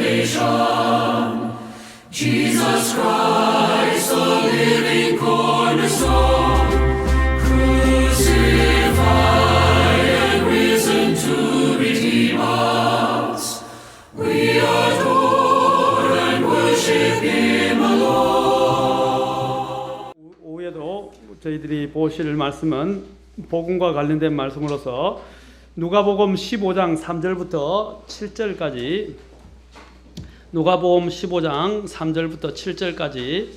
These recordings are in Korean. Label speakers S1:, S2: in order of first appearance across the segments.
S1: salvation. Jesus Christ, the living cornerstone, crucified and risen to redeem us. We adore and worship Him alone.
S2: 오후에도 저희들이 보실 말씀은 복음과 관련된 말씀으로서 누가복음 15장 3절부터 7절까지 누가복음 15장 3절부터 7절까지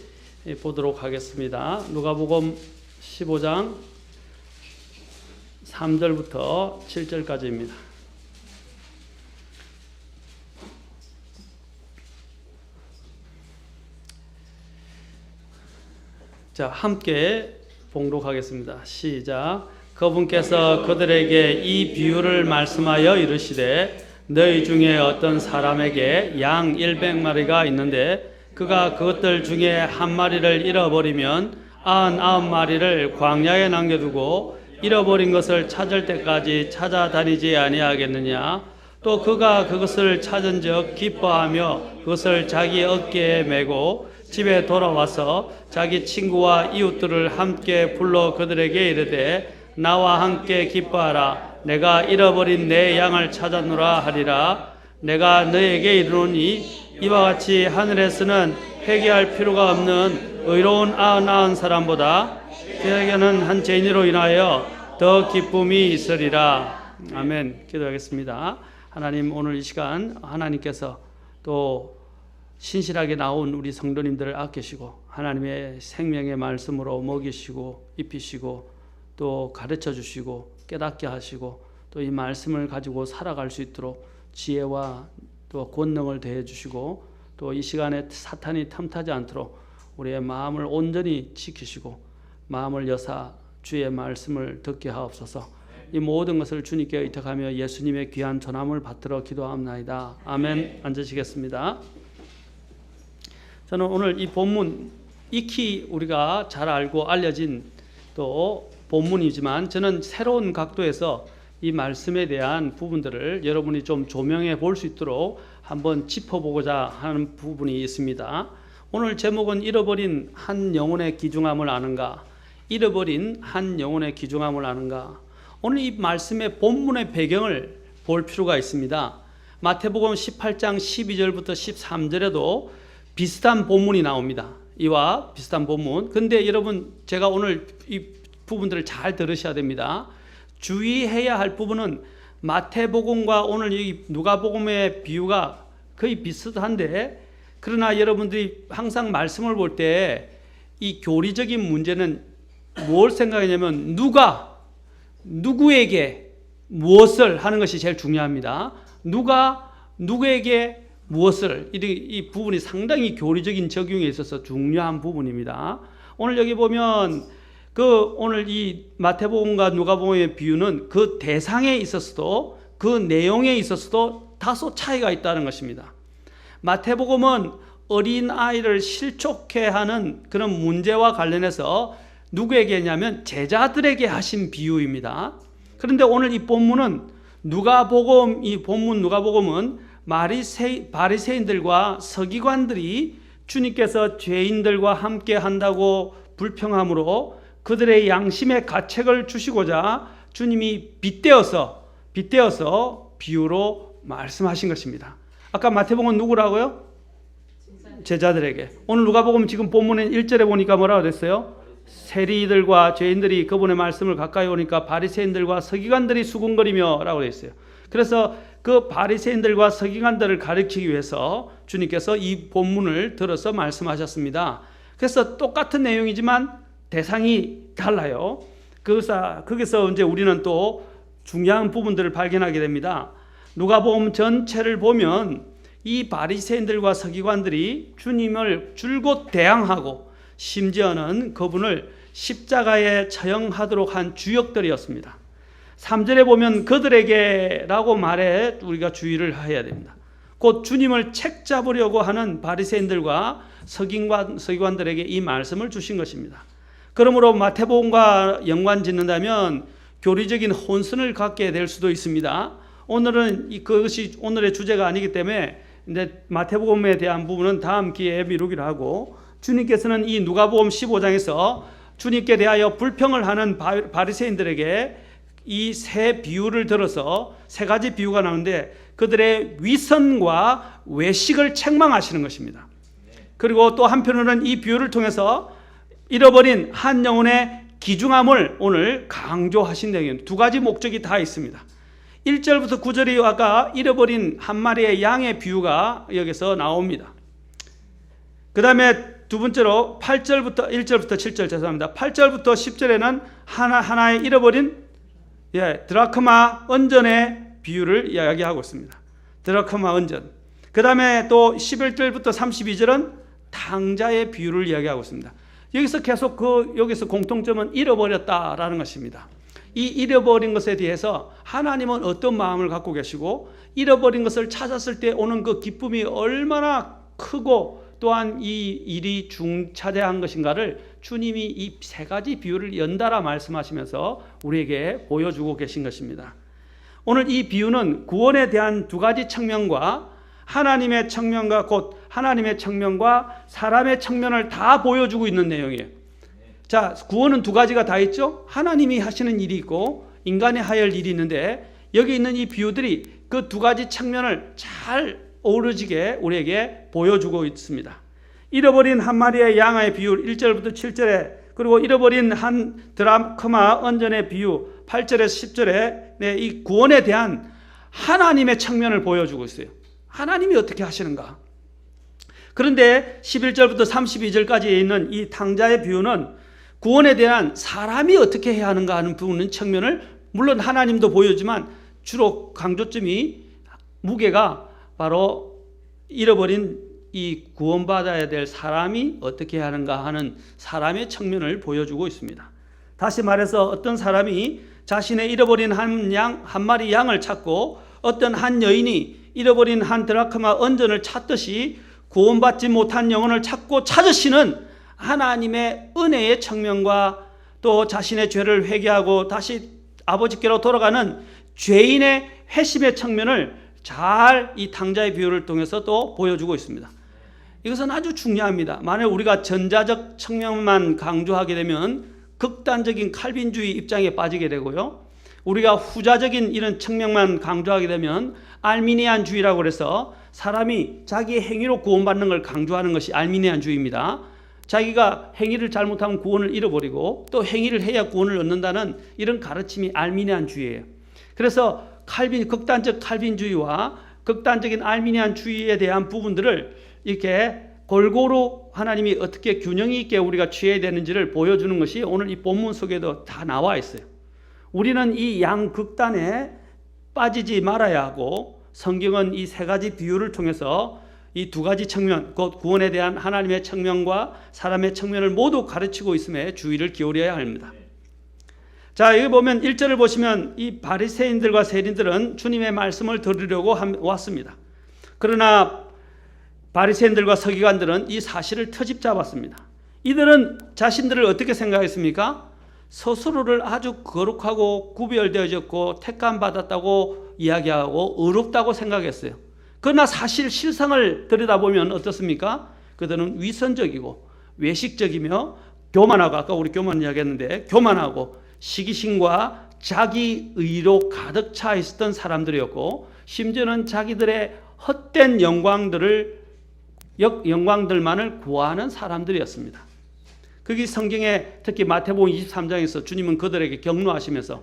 S2: 보도록 하겠습니다. 누가복음 15장 3절부터 7절까지입니다. 자, 함께 봉독하겠습니다. 시작. 그분께서 그들에게 이 비유를 말씀하여 이르시되 너희 중에 어떤 사람에게 양 100마리가 있는데 그가 그것들 중에 한 마리를 잃어버리면 99마리를 광야에 남겨두고 잃어버린 것을 찾을 때까지 찾아다니지 아니하겠느냐. 또 그가 그것을 찾은 적 기뻐하며 그것을 자기 어깨에 메고 집에 돌아와서 자기 친구와 이웃들을 함께 불러 그들에게 이르되 나와 함께 기뻐하라. 내가 잃어버린 내 양을 찾았노라 하리라. 내가 너에게 이르노니 이와 같이 하늘에서는 회개할 필요가 없는 의로운 99 사람보다 그에게는 한 죄인으로 인하여 더 기쁨이 있으리라. 아멘. 기도하겠습니다. 하나님, 오늘 이 시간 하나님께서 또 신실하게 나온 우리 성도님들을 아끼시고 하나님의 생명의 말씀으로 먹이시고 입히시고 또 가르쳐 주시고 깨닫게 하시고 또 이 말씀을 가지고 살아갈 수 있도록 지혜와 또 권능을 더해 주시고 또 이 시간에 사탄이 틈타지 않도록 우리의 마음을 온전히 지키시고 마음을 여사 주의 말씀을 듣게 하옵소서. 이 모든 것을 주님께 의탁하며 예수님의 귀한 전함을 받들어 기도합나이다. 아멘. 앉으시겠습니다. 저는 오늘 이 본문 익히 우리가 잘 알고 알려진 또 본문이지만 저는 새로운 각도에서 이 말씀에 대한 부분들을 여러분이 좀 조명해 볼 수 있도록 한번 짚어보고자 하는 부분이 있습니다. 오늘 제목은 잃어버린 한 영혼의 귀중함을 아는가? 잃어버린 한 영혼의 귀중함을 아는가? 오늘 이 말씀의 본문의 배경을 볼 필요가 있습니다. 마태복음 18장 12절부터 13절에도 비슷한 본문이 나옵니다. 이와 비슷한 본문. 근데 여러분, 제가 오늘 이 부분들을 잘 들으셔야 됩니다. 주의해야 할 부분은 마태복음과 오늘 이 누가복음의 비유가 거의 비슷한데, 그러나 여러분들이 항상 말씀을 볼 때 이 교리적인 문제는 뭘 생각하냐면 누구에게 무엇을 하는 것이 제일 중요합니다. 누가 누구에게 무엇을, 이 부분이 상당히 교리적인 적용에 있어서 중요한 부분입니다. 오늘 여기 보면 오늘 이 마태복음과 누가복음의 비유는 그 대상에 있어서도 그 내용에 있어서도 다소 차이가 있다는 것입니다. 마태복음은 어린아이를 실족해 하는 그런 문제와 관련해서 누구에게 했냐면 제자들에게 하신 비유입니다. 그런데 오늘 이 본문은 이 본문 누가복음은 바리새인들과 서기관들이 주님께서 죄인들과 함께 한다고 불평함으로 그들의 양심의 가책을 주시고자 주님이 빗대어서 비유로 말씀하신 것입니다. 아까 마태복음은 누구라고요? 제자들에게. 오늘 누가복음 지금 본문의 1절에 보니까 뭐라고 됐어요? 세리들과 죄인들이 그분의 말씀을 가까이 오니까 바리새인들과 서기관들이 수군거리며 라고 되어 있어요. 그래서 그 바리새인들과 서기관들을 가르치기 위해서 주님께서 이 본문을 들어서 말씀하셨습니다. 그래서 똑같은 내용이지만 대상이 달라요. 거기서 이제 우리는 또 중요한 부분들을 발견하게 됩니다. 누가복음 전체를 보면 이 바리새인들과 서기관들이 주님을 줄곧 대항하고 심지어는 그분을 십자가에 처형하도록 한 주역들이었습니다. 3절에 보면 그들에게 라고 말해 우리가 주의를 해야 됩니다. 곧 주님을 책잡으려고 하는 바리새인들과 서기관들에게 이 말씀을 주신 것입니다. 그러므로 마태복음과 연관 짓는다면 교리적인 혼선을 갖게 될 수도 있습니다. 오늘은 그것이 오늘의 주제가 아니기 때문에 근데 마태복음에 대한 부분은 다음 기회에 미루기로 하고, 주님께서는 이 누가복음 15장에서 주님께 대하여 불평을 하는 바리새인들에게 이 세 비유를 들어서 세 가지 비유가 나오는데 그들의 위선과 외식을 책망하시는 것입니다. 그리고 또 한편으로는 이 비유를 통해서 잃어버린 한 영혼의 귀중함을 오늘 강조하신 내용, 두 가지 목적이 다 있습니다. 1절부터 9절이 아까 잃어버린 한 마리의 양의 비유가 여기서 나옵니다. 그 다음에 두 번째로 1절부터 7절 죄송합니다. 8절부터 10절에는 하나의 잃어버린 드라크마 언전의 비유를 이야기하고 있습니다. 드라크마 언전. 그 다음에 또 11절부터 32절은 탕자의 비유를 이야기하고 있습니다. 여기서 계속 여기서 공통점은 잃어버렸다라는 것입니다. 이 잃어버린 것에 대해서 하나님은 어떤 마음을 갖고 계시고 잃어버린 것을 찾았을 때 오는 그 기쁨이 얼마나 크고 또한 이 일이 중차대한 것인가를 주님이 이 세 가지 비유를 연달아 말씀하시면서 우리에게 보여주고 계신 것입니다. 오늘 이 비유는 구원에 대한 두 가지 측면과 하나님의 측면과 곧 하나님의 측면과 사람의 측면을 다 보여주고 있는 내용이에요. 자, 구원은 두 가지가 다 있죠. 하나님이 하시는 일이 있고 인간이 하여야 할 일이 있는데 여기 있는 이 비유들이 그 두 가지 측면을 잘 어우러지게 우리에게 보여주고 있습니다. 잃어버린 한 마리의 양의 비유 1절부터 7절에, 그리고 잃어버린 한 드라크마 언전의 비유 8절에서 10절에 이 구원에 대한 하나님의 측면을 보여주고 있어요. 하나님이 어떻게 하시는가? 그런데 11절부터 32절까지 있는 이 탕자의 비유는 구원에 대한 사람이 어떻게 해야 하는가 하는 부분은 측면을 물론 하나님도 보여주지만 주로 강조점이 무게가 바로 잃어버린 이 구원받아야 될 사람이 어떻게 해야 하는가 하는 사람의 측면을 보여주고 있습니다. 다시 말해서 어떤 사람이 자신의 잃어버린 한 마리 양을 찾고 어떤 한 여인이 잃어버린 한 드라크마 언전을 찾듯이 구원받지 못한 영혼을 찾고 찾으시는 하나님의 은혜의 측면과 또 자신의 죄를 회개하고 다시 아버지께로 돌아가는 죄인의 회심의 측면을 잘 이 탕자의 비유를 통해서 또 보여주고 있습니다. 이것은 아주 중요합니다. 만약 우리가 전자적 측면만 강조하게 되면 극단적인 칼빈주의 입장에 빠지게 되고요. 우리가 후자적인 이런 측면만 강조하게 되면 알미니안주의라고 해서 사람이 자기의 행위로 구원받는 걸 강조하는 것이 알미니안주의입니다. 자기가 행위를 잘못하면 구원을 잃어버리고 또 행위를 해야 구원을 얻는다는 이런 가르침이 알미니안주의예요. 그래서 극단적 칼빈주의와 극단적인 알미니안주의에 대한 부분들을 이렇게 골고루 하나님이 어떻게 균형 있게 우리가 취해야 되는지를 보여주는 것이 오늘 이 본문 속에도 다 나와 있어요. 우리는 이 양극단에 빠지지 말아야 하고 성경은 이 세 가지 비유를 통해서 이 두 가지 측면, 곧 구원에 대한 하나님의 측면과 사람의 측면을 모두 가르치고 있음에 주의를 기울여야 합니다. 자, 여기 보면 1절을 보시면 이 바리새인들과 세리들은 주님의 말씀을 들으려고 왔습니다. 그러나 바리새인들과 서기관들은 이 사실을 터집 잡았습니다. 이들은 자신들을 어떻게 생각했습니까? 스스로를 아주 거룩하고 구별되어졌고 택감 받았다고 이야기하고 의롭다고 생각했어요. 그러나 사실 실상을 들여다보면 어떻습니까? 그들은 위선적이고 외식적이며 교만하고, 아까 우리 교만 이야기했는데 교만하고 시기심과 자기 의로 가득 차 있었던 사람들이었고 심지어는 자기들의 헛된 영광들만을 구하는 사람들이었습니다. 그게 성경에 특히 마태복음 23장에서 주님은 그들에게 경로하시면서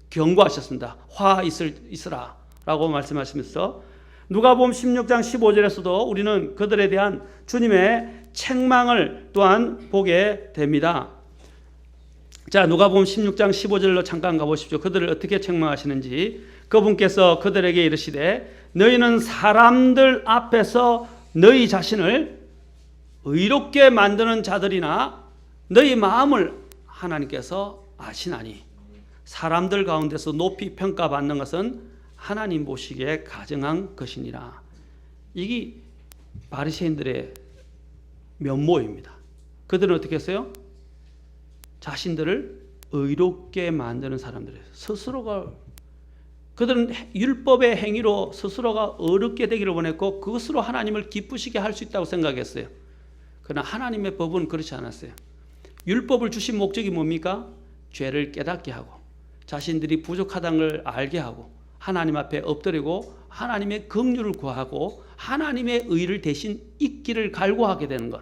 S2: 경고하셨습니다. 화 있으라 라고 말씀하시면서 누가복음 16장 15절에서도 우리는 그들에 대한 주님의 책망을 또한 보게 됩니다. 자, 누가복음 16장 15절로 잠깐 가보십시오. 그들을 어떻게 책망하시는지. 그분께서 그들에게 이르시되 너희는 사람들 앞에서 너희 자신을 의롭게 만드는 자들이나 너희 마음을 하나님께서 아시나니 사람들 가운데서 높이 평가받는 것은 하나님 보시기에 가증한 것이니라. 이게 바리새인들의 면모입니다. 그들은 어떻게 했어요? 자신들을 의롭게 만드는 사람들이에요. 스스로가 그들은 율법의 행위로 스스로가 어렵게 되기를 원했고 그것으로 하나님을 기쁘시게 할 수 있다고 생각했어요. 그러나 하나님의 법은 그렇지 않았어요. 율법을 주신 목적이 뭡니까? 죄를 깨닫게 하고 자신들이 부족하다는 걸 알게 하고 하나님 앞에 엎드리고 하나님의 긍휼을 구하고 하나님의 의를 대신 잊기를 갈구하게 되는 것.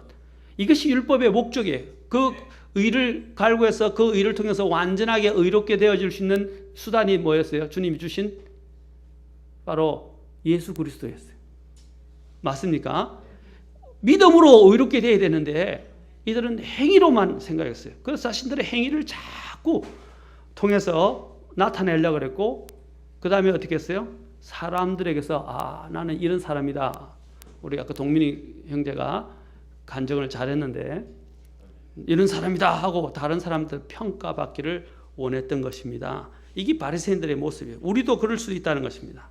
S2: 이것이 율법의 목적이에요. 그 의를 갈구해서 그 의를 통해서 완전하게 의롭게 되어질 수 있는 수단이 뭐였어요? 주님이 주신 바로 예수 그리스도였어요. 맞습니까? 믿음으로 의롭게 되어야 되는데 이들은 행위로만 생각했어요. 그래서 자신들의 행위를 자꾸 통해서 나타내려고 그랬고 그 다음에 어떻게 했어요? 사람들에게서 나는 이런 사람이다. 우리 아까 동민이 형제가 간증을 잘했는데 이런 사람이다 하고 다른 사람들 평가받기를 원했던 것입니다. 이게 바리새인들의 모습이에요. 우리도 그럴 수도 있다는 것입니다.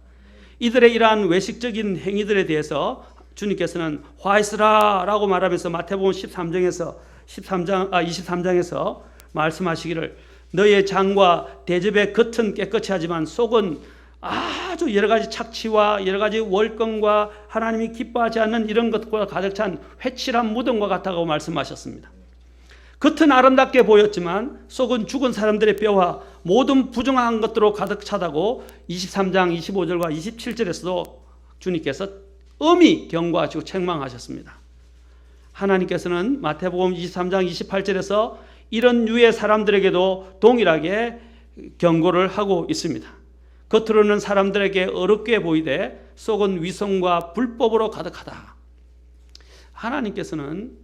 S2: 이들의 이러한 외식적인 행위들에 대해서 주님께서는 화 있으라라고 말하면서 마태복음 23장에서 말씀하시기를 너의 장과 대접의 겉은 깨끗이 하지만 속은 아주 여러 가지 착취와 여러 가지 월권과 하나님이 기뻐하지 않는 이런 것과 가득 찬 회칠한 무덤과 같다고 말씀하셨습니다. 겉은 아름답게 보였지만 속은 죽은 사람들의 뼈와 모든 부정한 것들로 가득 차다고 23장 25절과 27절에서도 주님께서 엄히 경고하시고 책망하셨습니다. 하나님께서는 마태복음 23장 28절에서 이런 유의 사람들에게도 동일하게 경고를 하고 있습니다. 겉으로는 사람들에게 어렵게 보이되 속은 위선과 불법으로 가득하다. 하나님께서는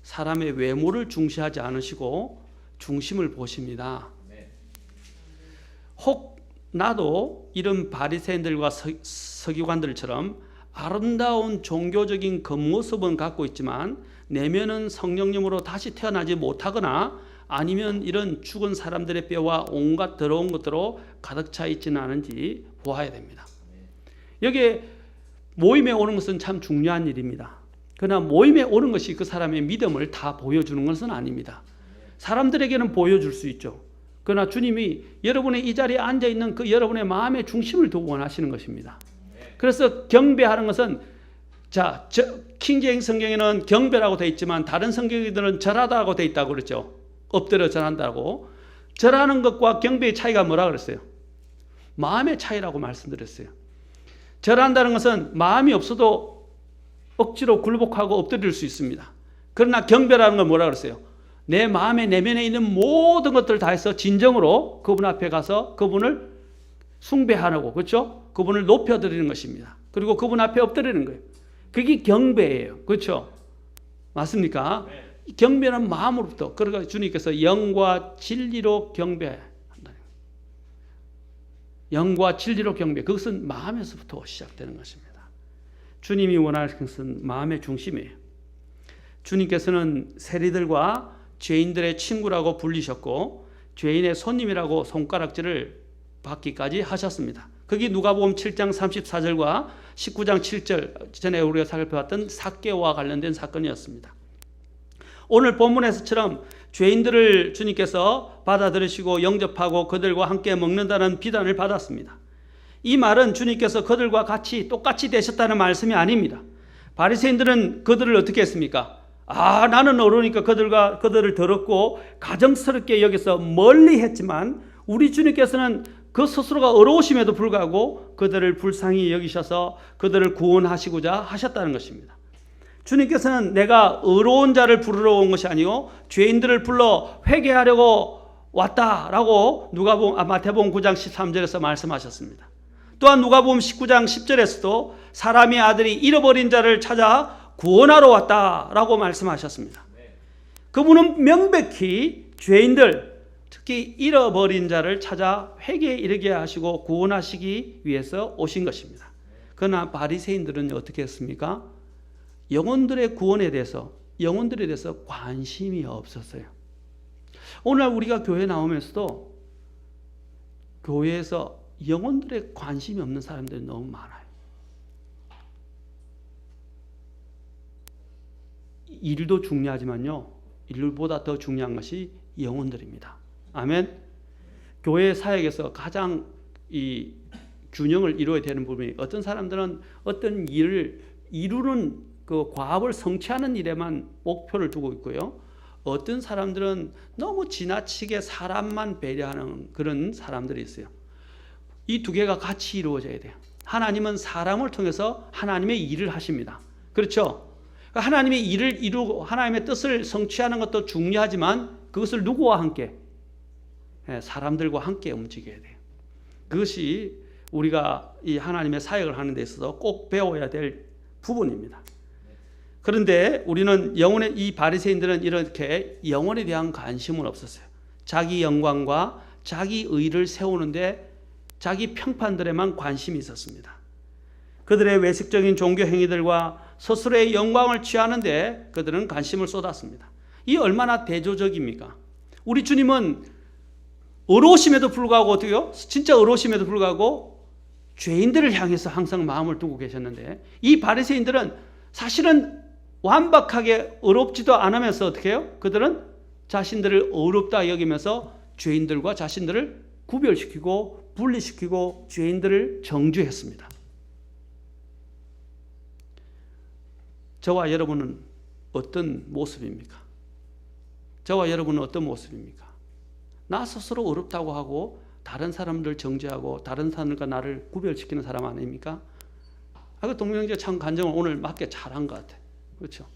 S2: 사람의 외모를 중시하지 않으시고 중심을 보십니다. 혹 나도 이런 바리새인들과 서기관들처럼 아름다운 종교적인 겉모습은 갖고 있지만 내면은 성령님으로 다시 태어나지 못하거나 아니면 이런 죽은 사람들의 뼈와 온갖 더러운 것들로 가득 차 있지는 않은지 보아야 됩니다. 여기에 모임에 오는 것은 참 중요한 일입니다. 그러나 모임에 오는 것이 그 사람의 믿음을 다 보여주는 것은 아닙니다. 사람들에게는 보여줄 수 있죠. 그러나 주님이 여러분의 이 자리에 앉아있는 그 여러분의 마음의 중심을 두고 원하시는 것입니다. 그래서 경배하는 것은 킹제임스 성경에는 경배라고 되어 있지만 다른 성경들은 절하다고 되어 있다고 그랬죠. 엎드려 절한다고. 절하는 것과 경배의 차이가 뭐라 그랬어요? 마음의 차이라고 말씀드렸어요. 절한다는 것은 마음이 없어도 억지로 굴복하고 엎드릴 수 있습니다. 그러나 경배라는 건 뭐라 그랬어요? 내 마음의 내면에 있는 모든 것들을 다해서 진정으로 그분 앞에 가서 그분을 숭배하고, 그렇죠? 그분을 높여드리는 것입니다. 그리고 그분 앞에 엎드리는 거예요. 그게 경배예요. 그렇죠? 맞습니까? 네. 경배는 마음으로부터. 그러니까 주님께서 영과 진리로 경배한다. 영과 진리로 경배. 그것은 마음에서부터 시작되는 것입니다. 주님이 원하는 것은 마음의 중심이에요. 주님께서는 세리들과 죄인들의 친구라고 불리셨고 죄인의 손님이라고 손가락질을 받기까지 하셨습니다. 그게 누가복음 7장 34절과 19장 7절 전에 우리가 살펴봤던 삭개오와 관련된 사건이었습니다. 오늘 본문에서처럼 죄인들을 주님께서 받아들이시고 영접하고 그들과 함께 먹는다는 비단을 받았습니다. 이 말은 주님께서 그들과 같이 똑같이 되셨다는 말씀이 아닙니다. 바리새인들은 그들을 어떻게 했습니까? 나는 어려우니까 그들을 더럽고 가정스럽게 여기서 멀리 했지만 우리 주님께서는 그 스스로가 어려우심에도 불구하고 그들을 불쌍히 여기셔서 그들을 구원하시고자 하셨다는 것입니다. 주님께서는 내가 의로운 자를 부르러 온 것이 아니요 죄인들을 불러 회개하려고 왔다라고 마태복음 9장 13절에서 말씀하셨습니다. 또한 누가복음 19장 10절에서도 사람의 아들이 잃어버린 자를 찾아 구원하러 왔다라고 말씀하셨습니다. 그분은 명백히 죄인들, 특히 잃어버린 자를 찾아 회개에 이르게 하시고 구원하시기 위해서 오신 것입니다. 그러나 바리새인들은 어떻게 했습니까? 영혼들의 구원에 대해서, 영혼들에 대해서 관심이 없었어요. 오늘 우리가 교회 나오면서도 교회에서 영혼들의 관심이 없는 사람들이 너무 많아요. 일도 중요하지만요, 일보다 더 중요한 것이 영혼들입니다. 아멘. 교회 사역에서 가장 균형을 이루어야 되는 부분이, 어떤 사람들은 어떤 일을 이루는 그 과업을 성취하는 일에만 목표를 두고 있고요. 어떤 사람들은 너무 지나치게 사람만 배려하는 그런 사람들이 있어요. 이 두 개가 같이 이루어져야 돼요. 하나님은 사람을 통해서 하나님의 일을 하십니다. 그렇죠? 하나님의 일을 이루고 하나님의 뜻을 성취하는 것도 중요하지만 그것을 누구와 함께? 사람들과 함께 움직여야 돼요. 그것이 우리가 이 하나님의 사역을 하는 데 있어서 꼭 배워야 될 부분입니다. 그런데 우리는 영혼의 이 바리새인들은 이렇게 영혼에 대한 관심은 없었어요. 자기 영광과 자기 의를 세우는데 자기 평판들에만 관심이 있었습니다. 그들의 외식적인 종교 행위들과 스스로의 영광을 취하는데 그들은 관심을 쏟았습니다. 이 얼마나 대조적입니까? 우리 주님은 의로우심에도 불구하고 어떻게요? 진짜 의로우심에도 불구하고 죄인들을 향해서 항상 마음을 두고 계셨는데, 이 바리새인들은 사실은 완벽하게 의롭지도 않으면서 어떻게 해요? 그들은 자신들을 의롭다 여기면서 죄인들과 자신들을 구별시키고 분리시키고 죄인들을 정죄했습니다. 저와 여러분은 어떤 모습입니까? 저와 여러분은 어떤 모습입니까? 나 스스로 의롭다고 하고 다른 사람들 정죄하고 다른 사람과 나를 구별시키는 사람 아닙니까? 그 동명제 참 간증을 오늘 맞게 잘한 것 같아요. 그렇죠?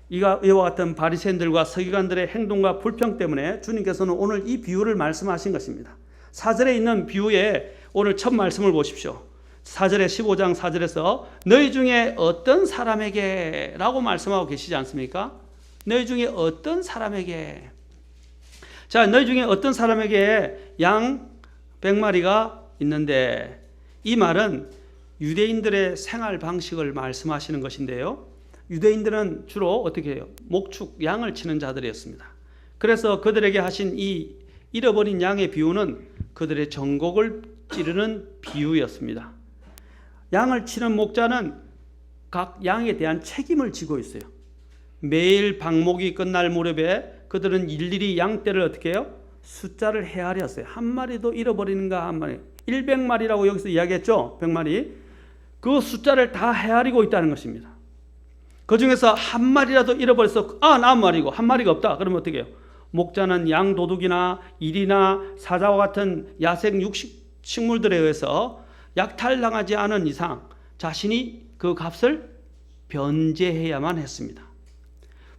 S2: 이와 같은 바리새인들과 서기관들의 행동과 불평 때문에 주님께서는 오늘 이 비유를 말씀하신 것입니다. 4절에 있는 비유에 오늘 첫 말씀을 보십시오. 4절에 15장 4절에서 너희 중에 어떤 사람에게 라고 말씀하고 계시지 않습니까? 너희 중에 어떤 사람에게. 자, 너희 중에 어떤 사람에게 양 100마리가 있는데, 이 말은 유대인들의 생활 방식을 말씀하시는 것인데요. 유대인들은 주로 어떻게 해요? 목축, 양을 치는 자들이었습니다. 그래서 그들에게 하신 이 잃어버린 양의 비유는 그들의 정곡을 찌르는 비유였습니다. 양을 치는 목자는 각 양에 대한 책임을 지고 있어요. 매일 방목이 끝날 무렵에 그들은 일일이 양떼를 어떻게 해요? 숫자를 헤아렸어요. 한 마리도 잃어버리는가 한 마리. 100마리라고 여기서 이야기했죠? 100마리. 그 숫자를 다 헤아리고 있다는 것입니다. 그 중에서 한 마리라도 잃어버려서 99마리고 한 마리가 없다. 그러면 어떻게 해요? 목자는 양 도둑이나 일이나 사자와 같은 야생 식물들에 의해서 약탈당하지 않은 이상 자신이 그 값을 변제해야만 했습니다.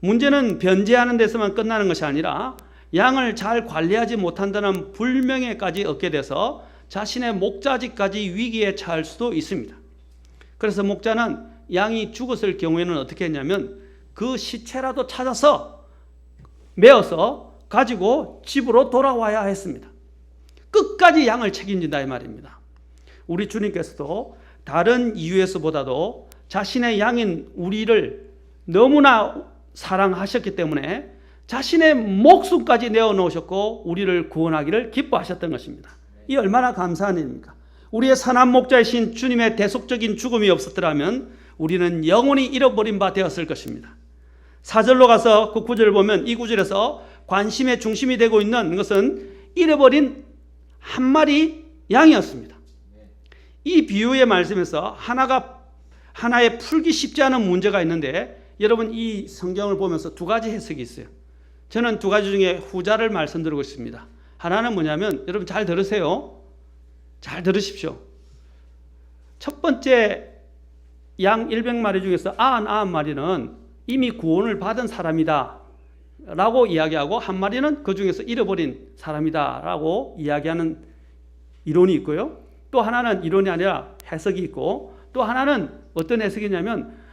S2: 문제는 변제하는 데서만 끝나는 것이 아니라 양을 잘 관리하지 못한다는 불명예까지 얻게 돼서 자신의 목자직까지 위기에 처할 수도 있습니다. 그래서 목자는 양이 죽었을 경우에는 어떻게 했냐면 그 시체라도 찾아서 메어서 가지고 집으로 돌아와야 했습니다. 끝까지 양을 책임진다 이 말입니다. 우리 주님께서도 다른 이유에서보다도 자신의 양인 우리를 너무나 사랑하셨기 때문에 자신의 목숨까지 내어놓으셨고 우리를 구원하기를 기뻐하셨던 것입니다. 이 얼마나 감사한 일입니까? 우리의 선한 목자이신 주님의 대속적인 죽음이 없었더라면 우리는 영원히 잃어버린 바 되었을 것입니다. 4절로 가서 그 구절을 보면 이 구절에서 관심의 중심이 되고 있는 것은 잃어버린 한 마리 양이었습니다. 이 비유의 말씀에서 하나의 풀기 쉽지 않은 문제가 있는데, 여러분 이 성경을 보면서 두 가지 해석이 있어요. 저는 두 가지 중에 후자를 말씀드리고 있습니다. 하나는 뭐냐면, 여러분 잘 들으세요. 잘 들으십시오. 첫 번째 양 100마리 중에서 99마리는 이미 구원을 받은 사람이다 라고 이야기하고, 한 마리는 그 중에서 잃어버린 사람이다 라고 이야기하는 이론이 있고요. 또 하나는 이론이 아니라 해석이 있고, 또 하나는 어떤 해석이냐면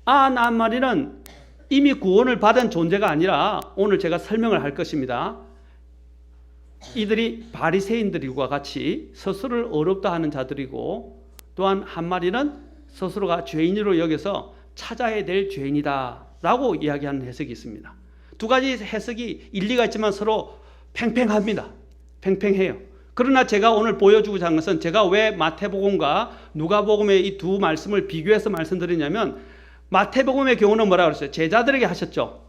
S2: 99마리는 이미 구원을 받은 존재가 아니라, 오늘 제가 설명을 할 것입니다. 이들이 바리새인들과 같이 스스로를 어렵다 하는 자들이고, 또한 한 마리는 스스로가 죄인으로 여겨서 찾아야 될 죄인이다 라고 이야기하는 해석이 있습니다. 두 가지 해석이 일리가 있지만 서로 팽팽합니다. 팽팽해요. 그러나 제가 오늘 보여주고자 하는 것은, 제가 왜 마태복음과 누가복음의 이 두 말씀을 비교해서 말씀드리냐면, 마태복음의 경우는 뭐라고 그랬어요? 제자들에게 하셨죠.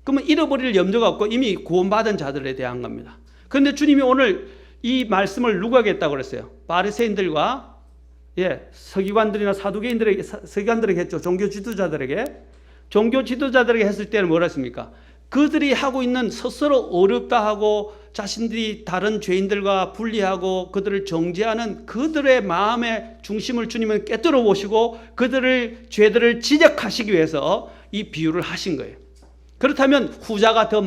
S2: 그러면 잃어버릴 염려가 없고 이미 구원받은 자들에 대한 겁니다. 그런데 주님이 오늘 이 말씀을 누구에게 했다고 그랬어요? 바리새인들과 서기관들이나 서기관들에게 했죠. 종교 지도자들에게 했을 때는 뭐라 했습니까? 그들이 하고 있는 스스로 어렵다 하고 자신들이 다른 죄인들과 분리하고 그들을 정죄하는 그들의 마음의 중심을 주님은 깨뜨려 보시고 그들의 죄들을 지적하시기 위해서 이 비유를 하신 거예요. 그렇다면 후자가 더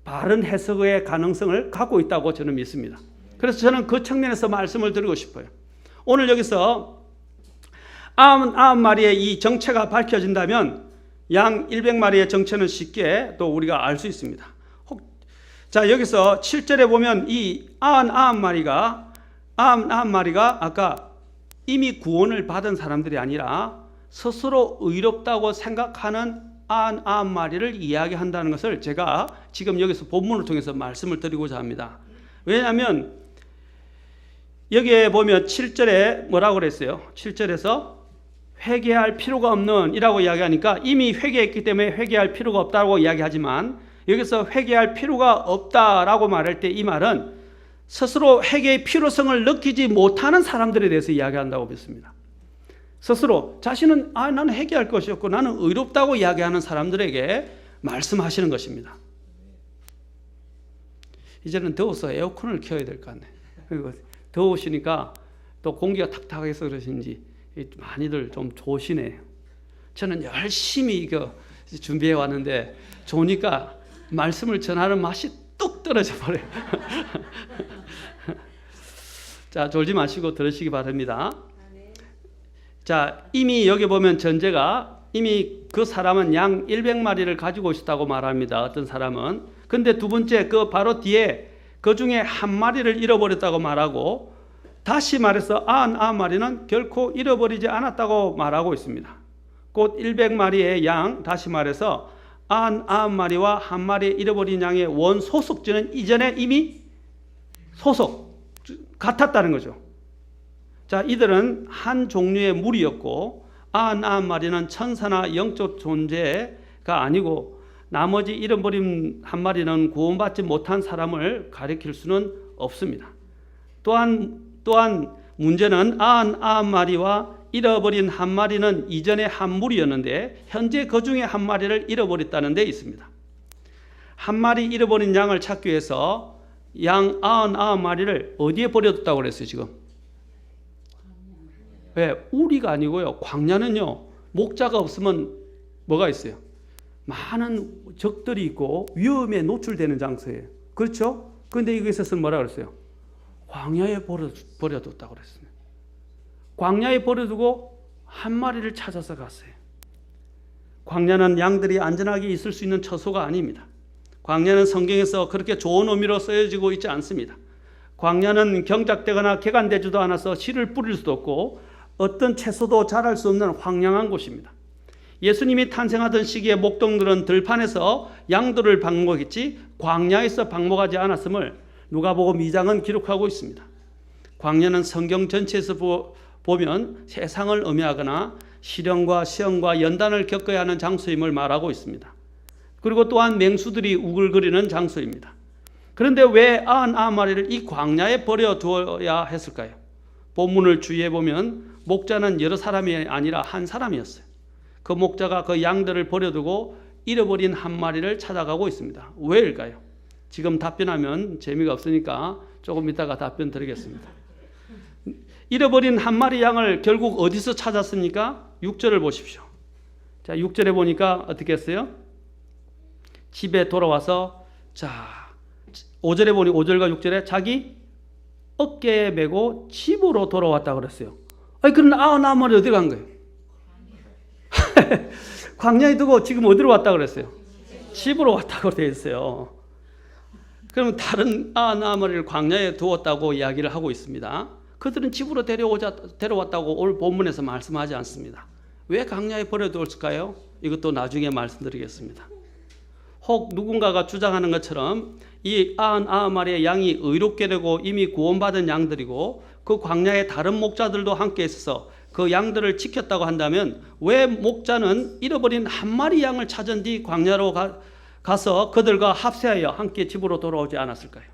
S2: 바른 해석의 가능성을 갖고 있다고 저는 믿습니다. 그래서 저는 그 측면에서 말씀을 드리고 싶어요. 오늘 여기서 99마리의 이 정체가 밝혀진다면 양 100마리의 정체는 쉽게 또 우리가 알 수 있습니다. 자, 여기서 7절에 보면 이 99마리가 아까 이미 구원을 받은 사람들이 아니라 스스로 의롭다고 생각하는 99마리를 이야기한다는 것을 제가 지금 여기서 본문을 통해서 말씀을 드리고자 합니다. 왜냐하면 여기에 보면 7절에 뭐라고 그랬어요? 7절에서 회개할 필요가 없는 이라고 이야기하니까 이미 회개했기 때문에 회개할 필요가 없다고 이야기하지만 여기서 회개할 필요가 없다라고 말할 때 이 말은 스스로 회개의 필요성을 느끼지 못하는 사람들에 대해서 이야기한다고 믿습니다. 스스로 자신은 나는 회개할 것이 없고 나는 의롭다고 이야기하는 사람들에게 말씀하시는 것입니다. 이제는 더워서 에어컨을 켜야 될 것 같네. 그리고 더우시니까 또 공기가 탁탁해서 그러신지 많이들 좀 조시네요. 저는 열심히 이거 준비해 왔는데 좋으니까 말씀을 전하는 맛이 뚝 떨어져 버려요. 자, 졸지 마시고 들으시기 바랍니다. 자, 이미 여기 보면 전제가 이미 그 사람은 양 100마리를 가지고 있었다고 말합니다. 어떤 사람은. 근데 두 번째 그 바로 뒤에 그 중에 한 마리를 잃어버렸다고 말하고 다시 말해서 99마리는 결코 잃어버리지 않았다고 말하고 있습니다. 곧 100마리의 양, 다시 말해서 99마리와 한 마리 잃어버린 양의 원소속지는 이전에 이미 같았다는 거죠. 자, 이들은 한 종류의 무리였고 99마리는 천사나 영적 존재가 아니고 나머지 잃어버린 한 마리는 구원받지 못한 사람을 가리킬 수는 없습니다. 또한 문제는 99마리와 잃어버린 한 마리는 이전에 한 무리였는데 현재 그 중에 한 마리를 잃어버렸다는 데 있습니다. 한 마리 잃어버린 양을 찾기 위해서 양 99마리를 어디에 버려뒀다고 그랬어요 지금? 우리가 아니고요. 광야는요. 목자가 없으면 뭐가 있어요? 많은 적들이 있고 위험에 노출되는 장소예요. 그렇죠? 그런데 이것에서는 뭐라 그랬어요? 광야에 버려뒀다고 그랬습니다. 광야에 버려두고 한 마리를 찾아서 갔어요. 광야는 양들이 안전하게 있을 수 있는 처소가 아닙니다. 광야는 성경에서 그렇게 좋은 의미로 쓰여지고 있지 않습니다. 광야는 경작되거나 개간되지도 않아서 씨를 뿌릴 수도 없고 어떤 채소도 자랄 수 없는 황량한 곳입니다. 예수님이 탄생하던 시기에 목동들은 들판에서 양들을 방목했지 광야에서 방목하지 않았음을 누가복음 2장은 기록하고 있습니다. 광야는 성경 전체에서 보면 세상을 의미하거나 시련과 시험과 연단을 겪어야 하는 장소임을 말하고 있습니다. 그리고 또한 맹수들이 우글거리는 장소입니다. 그런데 왜 99마리를 이 광야에 버려두어야 했을까요? 본문을 주의해 보면 목자는 여러 사람이 아니라 한 사람이었어요. 그 목자가 그 양들을 버려두고 잃어버린 한 마리를 찾아가고 있습니다. 왜일까요? 지금 답변하면 재미가 없으니까 조금 이따가 답변 드리겠습니다. 잃어버린 한 마리 양을 결국 어디서 찾았습니까? 6절을 보십시오. 자, 6절에 보니까 어떻게 했어요? 집에 돌아와서 5절에 보니 5절과 6절에 자기 어깨에 메고 집으로 돌아왔다고 그랬어요. 그럼 99마리 어디 간 거예요? 광야에 두고 지금 어디로 왔다고 그랬어요? 집으로 왔다고 되어 있어요. 그러면 다른 99마리를 광야에 두었다고 이야기를 하고 있습니다. 그들은 집으로 데려왔다고 오늘 본문에서 말씀하지 않습니다. 왜 광야에 버려두었을까요? 이것도 나중에 말씀드리겠습니다. 혹 누군가가 주장하는 것처럼 이 99마리의 양이 의롭게 되고 이미 구원받은 양들이고 그 광야에 다른 목자들도 함께 있어서 그 양들을 지켰다고 한다면 왜 목자는 잃어버린 한 마리 양을 찾은 뒤 광야로 가서 그들과 합세하여 함께 집으로 돌아오지 않았을까요?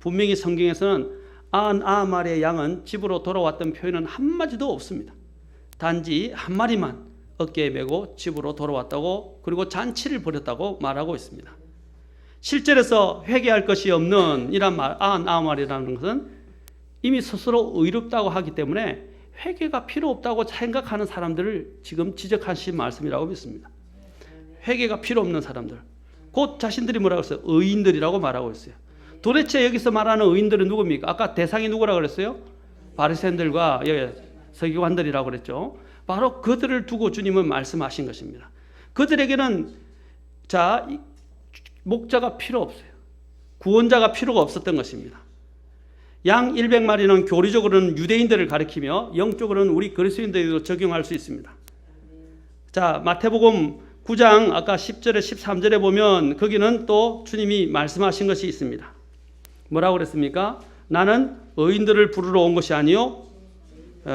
S2: 분명히 성경에서는 99마리의 양은 집으로 돌아왔던 표현은 한마디도 없습니다. 단지 한 마리만 어깨에 메고 집으로 돌아왔다고, 그리고 잔치를 벌였다고 말하고 있습니다. 실제로서 회개할 것이 없는 이란 말, 99마리라는 것은 이미 스스로 의롭다고 하기 때문에 회개가 필요 없다고 생각하는 사람들을 지금 지적하신 말씀이라고 믿습니다. 회개가 필요 없는 사람들, 곧 자신들이 뭐라고 했어요? 의인들이라고 말하고 있어요. 도대체 여기서 말하는 의인들은 누굽니까? 아까 대상이 누구라고 그랬어요? 바리새인들과 서기관들이라고 그랬죠. 바로 그들을 두고 주님은 말씀하신 것입니다. 그들에게는 목자가 필요 없어요. 구원자가 필요가 없었던 것입니다. 양 100마리는 교리적으로는 유대인들을 가리키며 영적으로는 우리 그리스도인들에도 적용할 수 있습니다. 자, 마태복음 9장 아까 10절에 13절에 보면 거기는 또 주님이 말씀하신 것이 있습니다. 뭐라고 그랬습니까? 나는 의인들을 부르러 온 것이 아니요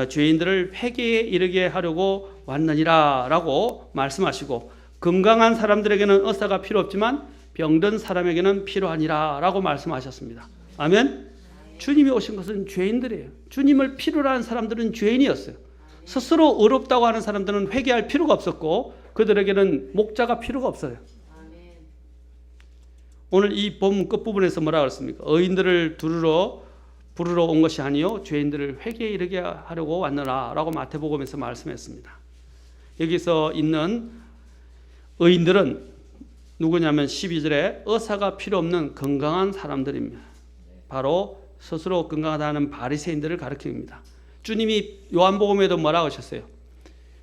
S2: 죄인들을 회개에 이르게 하려고 왔느니라 라고 말씀하시고, 건강한 사람들에게는 의사가 필요 없지만 병든 사람에게는 필요하니라 라고 말씀하셨습니다. 아멘. 주님이 오신 것은 죄인들이에요. 주님을 필요로 하는 사람들은 죄인이었어요. 스스로 의롭다고 하는 사람들은 회개할 필요가 없었고 그들에게는 목자가 필요가 없어요. 오늘 이 본문 끝부분에서 뭐라고 했습니까? 의인들을 부르러 온 것이 아니요 죄인들을 회개에 이르게 하려고 왔느라 라고 마태복음에서 말씀했습니다. 여기서 있는 의인들은 누구냐면 12절에 의사가 필요 없는 건강한 사람들입니다. 바로 스스로 건강하다는 바리새인들을 가리킵니다. 주님이 요한복음에도 뭐라고 하셨어요?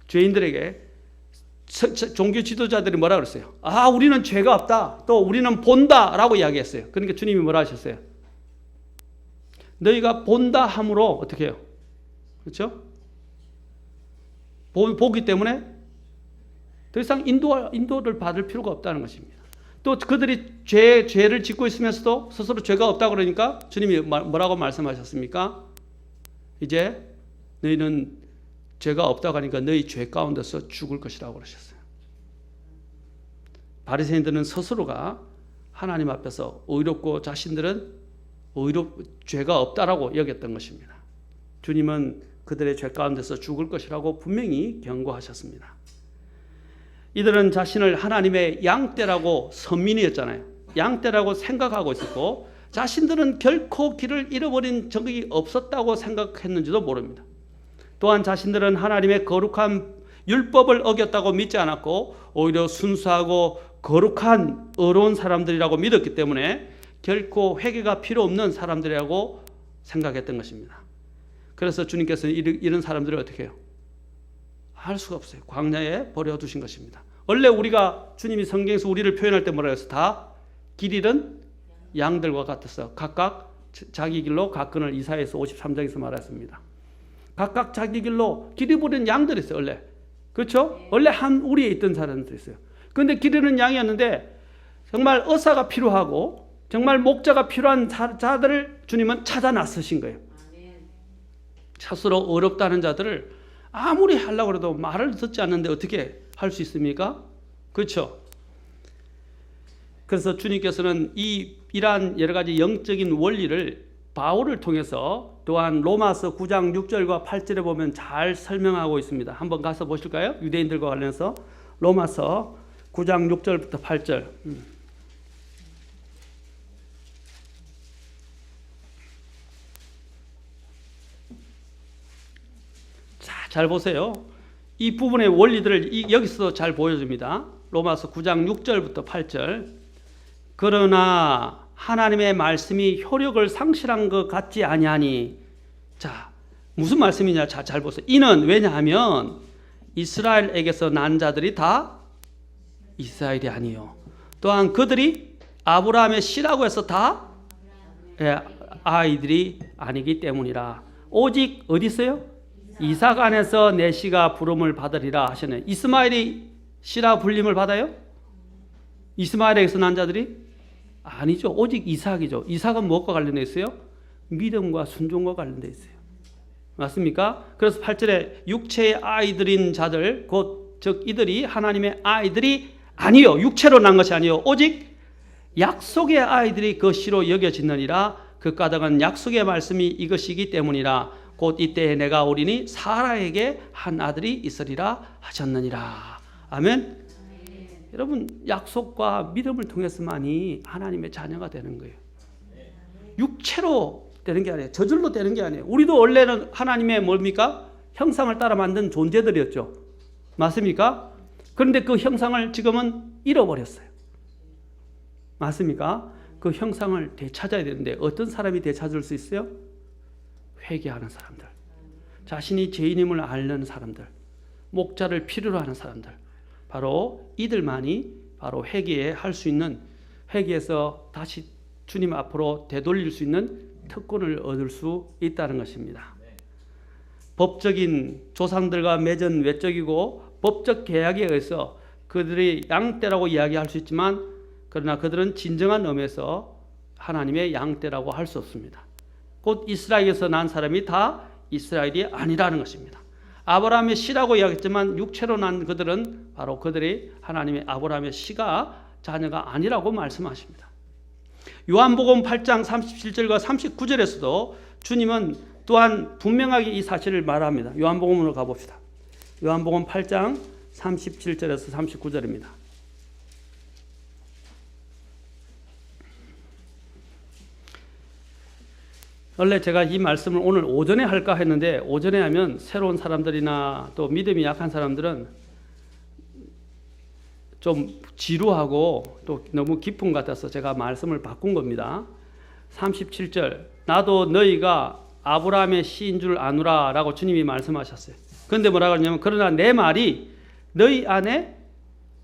S2: 죄인들에게 종교 지도자들이 뭐라고 그랬어요? 우리는 죄가 없다. 또 우리는 본다 라고 이야기했어요. 그러니까 주님이 뭐라 하셨어요? 너희가 본다 함으로 어떻게 해요? 그렇죠? 보기 때문에 더 이상 인도를 받을 필요가 없다는 것입니다. 또 그들이 죄를 짓고 있으면서도 스스로 죄가 없다 그러니까 주님이 뭐라고 말씀하셨습니까? 이제 너희는 죄가 없다고 하니까 너희 죄 가운데서 죽을 것이라고 그러셨어요. 바리새인들은 스스로가 하나님 앞에서 의롭고 자신들은 죄가 없다라고 여겼던 것입니다. 주님은 그들의 죄 가운데서 죽을 것이라고 분명히 경고하셨습니다. 이들은 자신을 하나님의 양떼라고 선민이었잖아요. 양떼라고 생각하고 있었고 자신들은 결코 길을 잃어버린 적이 없었다고 생각했는지도 모릅니다. 또한 자신들은 하나님의 거룩한 율법을 어겼다고 믿지 않았고 오히려 순수하고 거룩한 의로운 사람들이라고 믿었기 때문에 결코 회개가 필요 없는 사람들이라고 생각했던 것입니다. 그래서 주님께서는 이런 사람들을 어떻게 해요? 할 수가 없어요. 광야에 버려두신 것입니다. 원래 우리가 주님이 성경에서 우리를 표현할 때 뭐라고 해서 다 길 잃은 양들과 같았어. 각각 자기 길로 가끈을 이사야서 53장에서 말했습니다. 각각 자기 길로 길 잃어버린 양들이 있어요. 원래. 그렇죠? 원래 한 우리에 있던 사람들이 있어요. 그런데 길 잃은 양이었는데 정말 의사가 필요하고 정말 목자가 필요한 자들을 주님은 찾아 나서신 거예요. 스스로 어렵다는 자들을 아무리 하려고 해도 말을 듣지 않는데 어떻게 할 수 있습니까? 그렇죠? 그래서 주님께서는 이러한 여러 가지 영적인 원리를 바울을 통해서 또한 로마서 9장 6절과 8절에 보면 잘 설명하고 있습니다. 한번 가서 보실까요? 유대인들과 관련해서 로마서 9장 6절부터 8절. 잘 보세요. 이 부분의 원리들을 여기서 잘 보여줍니다. 로마서 9장 6절부터 8절. 그러나 하나님의 말씀이 효력을 상실한 것 같지 아니하니. 자, 무슨 말씀이냐? 잘 보세요. 이는 왜냐하면 이스라엘에게서 난 자들이 다 이스라엘이 아니요. 또한 그들이 아브라함의 씨라고 해서 다 아이들이 아니기 때문이라. 오직 어디 있어요? 이삭 안에서 내 씨가 부름을 받으리라 하시네. 이스마엘이 씨라 불림을 받아요? 이스마엘에게서 난 자들이? 아니죠. 오직 이삭이죠. 이삭은 무엇과 관련되어 있어요? 믿음과 순종과 관련되어 있어요. 맞습니까? 그래서 8절에 육체의 아이들인 자들 즉 이들이 하나님의 아이들이 아니요. 육체로 난 것이 아니요. 오직 약속의 아이들이 그 씨로 여겨지느니라. 그 까닭은 약속의 말씀이 이것이기 때문이라. 곧 이때에 내가 오리니 사라에게 한 아들이 있으리라 하셨느니라. 아멘. 여러분, 약속과 믿음을 통해서만이 하나님의 자녀가 되는 거예요. 육체로 되는 게 아니에요. 저절로 되는 게 아니에요. 우리도 원래는 하나님의 뭡니까? 형상을 따라 만든 존재들이었죠. 맞습니까? 그런데 그 형상을 지금은 잃어버렸어요. 맞습니까? 그 형상을 되찾아야 되는데 어떤 사람이 되찾을 수 있어요? 회개하는 사람들, 자신이 죄인임을 아는 사람들, 목자를 필요로 하는 사람들, 바로 이들만이 바로 회개할 수 있는, 회개해서 다시 주님 앞으로 되돌릴 수 있는 특권을 얻을 수 있다는 것입니다. 법적인 조상들과 맺은 외적이고 법적 계약에 의해서 그들이 양떼라고 이야기할 수 있지만, 그러나 그들은 진정한 의미에서 하나님의 양떼라고 할 수 없습니다. 곧 이스라엘에서 난 사람이 다 이스라엘이 아니라는 것입니다. 아브라함의 씨라고 이야기했지만 육체로 난 그들은 바로 그들이 하나님의 아브라함의 씨가 자녀가 아니라고 말씀하십니다. 요한복음 8장 37절과 39절에서도 주님은 또한 분명하게 이 사실을 말합니다. 요한복음으로 가봅시다. 요한복음 8장 37절에서 39절입니다. 원래 제가 이 말씀을 오늘 오전에 할까 했는데, 오전에 하면 새로운 사람들이나 또 믿음이 약한 사람들은 좀 지루하고 또 너무 깊은 것 같아서 제가 말씀을 바꾼 겁니다. 37절, 나도 너희가 아브라함의 씨인 줄 아노라 라고 주님이 말씀하셨어요. 그런데 뭐라고 하냐면, 그러나 내 말이 너희 안에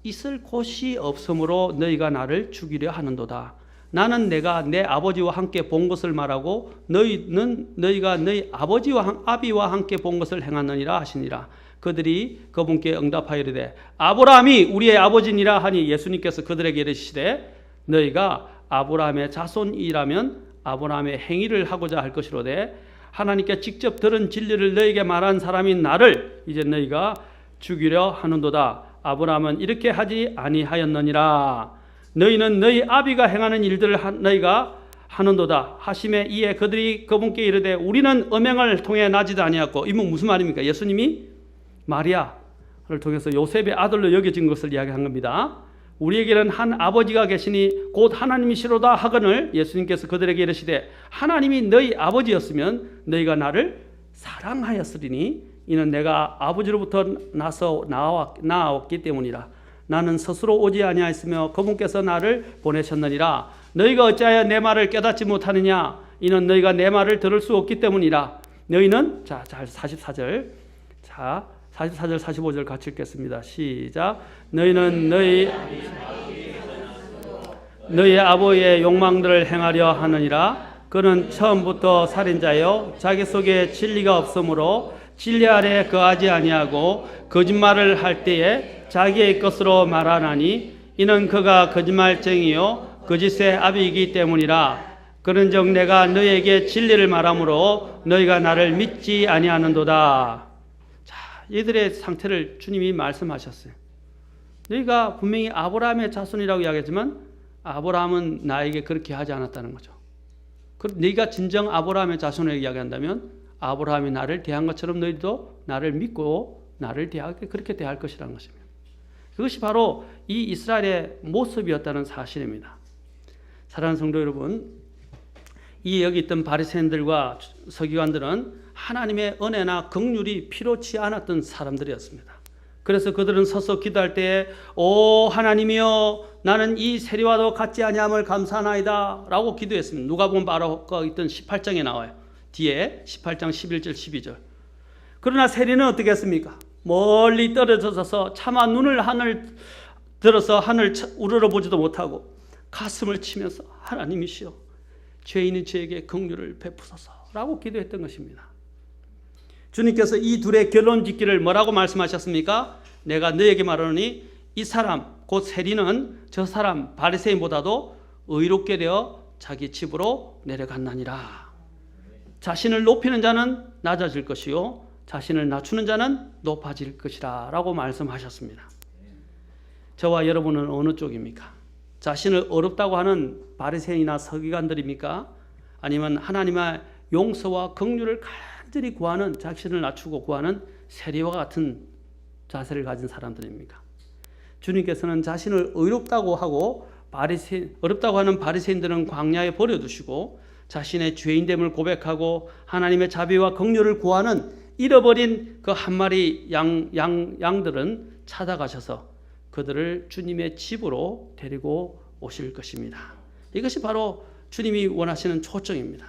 S2: 있을 곳이 없으므로 너희가 나를 죽이려 하는도다. 나는 내가 내 아버지와 함께 본 것을 말하고 너희는 너희가 너희 아비와 함께 본 것을 행하느니라 하시니라. 그들이 그분께 응답하여 이르되 아브라함이 우리의 아버지니라 하니 예수님께서 그들에게 이르시되 너희가 아브라함의 자손이라면 아브라함의 행위를 하고자 할 것이로되 하나님께 직접 들은 진리를 너희에게 말한 사람인 나를 이제 너희가 죽이려 하는도다. 아브라함은 이렇게 하지 아니하였느니라. 너희는 너희 아비가 행하는 일들을 너희가 하는도다 하심에 이에 그들이 그분께 이르되 우리는 음행을 통해 나지도 아니하였고. 이건 무슨 말입니까? 예수님이 마리아를 통해서 요셉의 아들로 여겨진 것을 이야기한 겁니다. 우리에게는 한 아버지가 계시니 곧 하나님이시로다 하거늘 예수님께서 그들에게 이르시되 하나님이 너희 아버지였으면 너희가 나를 사랑하였으리니 이는 내가 아버지로부터 나왔기 때문이라. 나는 스스로 오지 아니하였으며 그분께서 나를 보내셨느니라. 너희가 어찌하여 내 말을 깨닫지 못하느냐? 이는 너희가 내 말을 들을 수 없기 때문이라. 너희는 44절 45절 같이 읽겠습니다. 시작. 너희는 너희 아버지의 욕망들을 행하려 하느니라. 그는 처음부터 살인자요 자기 속에 진리가 없으므로 진리 아래 거하지 아니하고 거짓말을 할 때에 자기의 것으로 말하나니 이는 그가 거짓말쟁이요 거짓의 아비이기 때문이라. 그런즉 내가 너희에게 진리를 말하므로 너희가 나를 믿지 아니하는도다. 자, 이들의 상태를 주님이 말씀하셨어요. 너희가 분명히 아브라함의 자손이라고 이야기했지만 아브라함은 나에게 그렇게 하지 않았다는 거죠. 너희가 진정 아브라함의 자손을 이야기한다면 아브라함이 나를 대한 것처럼 너희도 나를 믿고 나를 그렇게 대할 것이라는 것입니다. 그것이 바로 이 이스라엘의 모습이었다는 사실입니다. 사랑하는 성도 여러분, 이 여기 있던 바리새인들과 서기관들은 하나님의 은혜나 긍휼이 필요치 않았던 사람들이었습니다. 그래서 그들은 서서 기도할 때에 오 하나님이여 나는 이 세리와도 같지 아니함을 감사하나이다 라고 기도했습니다. 누가복음 바로 있던 18장에 나와요. 뒤에 18장 11절 12절. 그러나 세리는 어떻게 했습니까? 멀리 떨어져서 차마 눈을 하늘 들어서 하늘 우러러보지도 못하고 가슴을 치면서 하나님이시여 죄인인 저에게 긍휼을 베푸소서라고 기도했던 것입니다. 주님께서 이 둘의 결론 짓기를 뭐라고 말씀하셨습니까? 내가 너에게 말하노니 이 사람 곧 세리는 저 사람 바리새인보다도 의롭게 되어 자기 집으로 내려갔나니라. 자신을 높이는 자는 낮아질 것이요 자신을 낮추는 자는 높아질 것이라 라고 말씀하셨습니다. 저와 여러분은 어느 쪽입니까? 자신을 어렵다고 하는 바리새인이나 서기관들입니까? 아니면 하나님의 용서와 긍휼을 간절히 구하는, 자신을 낮추고 구하는 세리와 같은 자세를 가진 사람들입니까? 주님께서는 자신을 어렵다고 하는 바리새인들은 광야에 버려두시고 자신의 죄인됨을 고백하고 하나님의 자비와 긍휼을 구하는 잃어버린 그 한 마리 양들은 찾아가셔서 그들을 주님의 집으로 데리고 오실 것입니다. 이것이 바로 주님이 원하시는 초청입니다.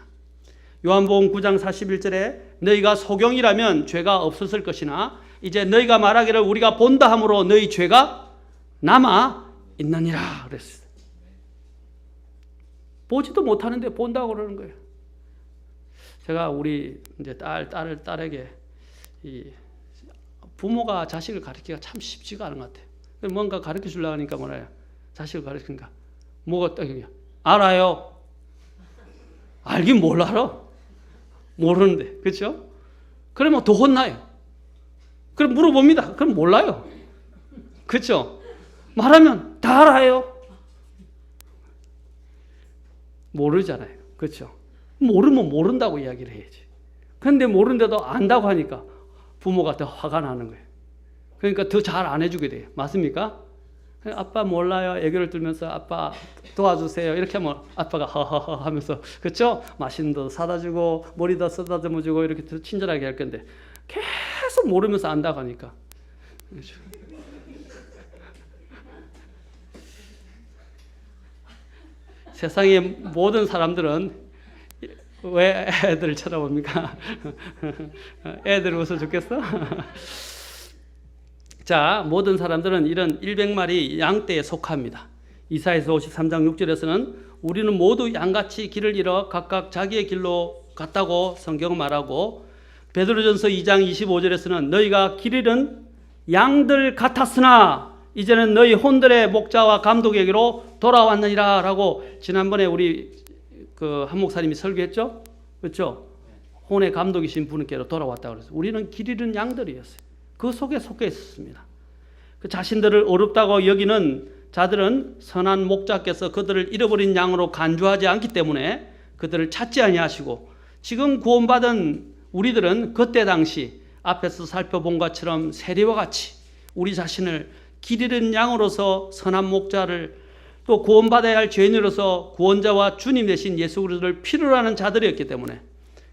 S2: 요한복음 9장 41절에 너희가 소경이라면 죄가 없었을 것이나 이제 너희가 말하기를 우리가 본다 함으로 너희 죄가 남아 있느니라 그랬어요. 보지도 못하는데 본다고 그러는 거예요. 제가 우리 이제 딸에게 이 부모가 자식을 가르치기가 참 쉽지가 않은 것 같아요. 뭔가 가르쳐 주려고 하니까 뭐래요? 자식을 가르치니까 뭐가 딱이야? 알아요. 알긴 뭘 알아? 모르는데, 그렇죠? 그러면 더 혼나요. 그럼 물어봅니다. 그럼 몰라요. 그렇죠? 말하면 다 알아요. 모르잖아요. 그렇죠? 모르면 모른다고 이야기를 해야지. 그런데 모르는데도 안다고 하니까 부모가 더 화가 나는 거예요. 그러니까 더 잘 안 해주게 돼요. 맞습니까? 아빠 몰라요. 애교를 들면서 아빠 도와주세요. 이렇게 하면 아빠가 하하하 하면서, 그렇죠? 맛있는 거 사다 주고 머리다 쓰다듬어 주고 이렇게 더 친절하게 할 건데 계속 모르면서 안다고 하니까. 그렇죠? 세상의 모든 사람들은 왜 애들을 쳐다봅니까? 애들 웃어 죽겠어? 자, 모든 사람들은 이런 100마리 양떼에 속합니다. 이사야서 53장 6절에서는 우리는 모두 양같이 길을 잃어 각각 자기의 길로 갔다고 성경은 말하고, 베드로전서 2장 25절에서는 너희가 길 잃은 양들 같았으나 이제는 너희 혼들의 목자와 감독에게로 돌아왔느니라 라고 지난번에 우리 그 한 목사님이 설교했죠? 그렇죠? 혼의 감독이신 분께로 돌아왔다고 그랬어요. 우리는 길 잃은 양들이었어요. 그 속에 속해 있었습니다. 그 자신들을 어렵다고 여기는 자들은 선한 목자께서 그들을 잃어버린 양으로 간주하지 않기 때문에 그들을 찾지 아니하시고, 지금 구원받은 우리들은 그때 당시 앞에서 살펴본 것처럼 세리와 같이 우리 자신을 길 잃은 양으로서 선한 목자를, 또 구원받아야 할 죄인으로서 구원자와 주님 되신 예수 그리스도를 필요로 하는 자들이었기 때문에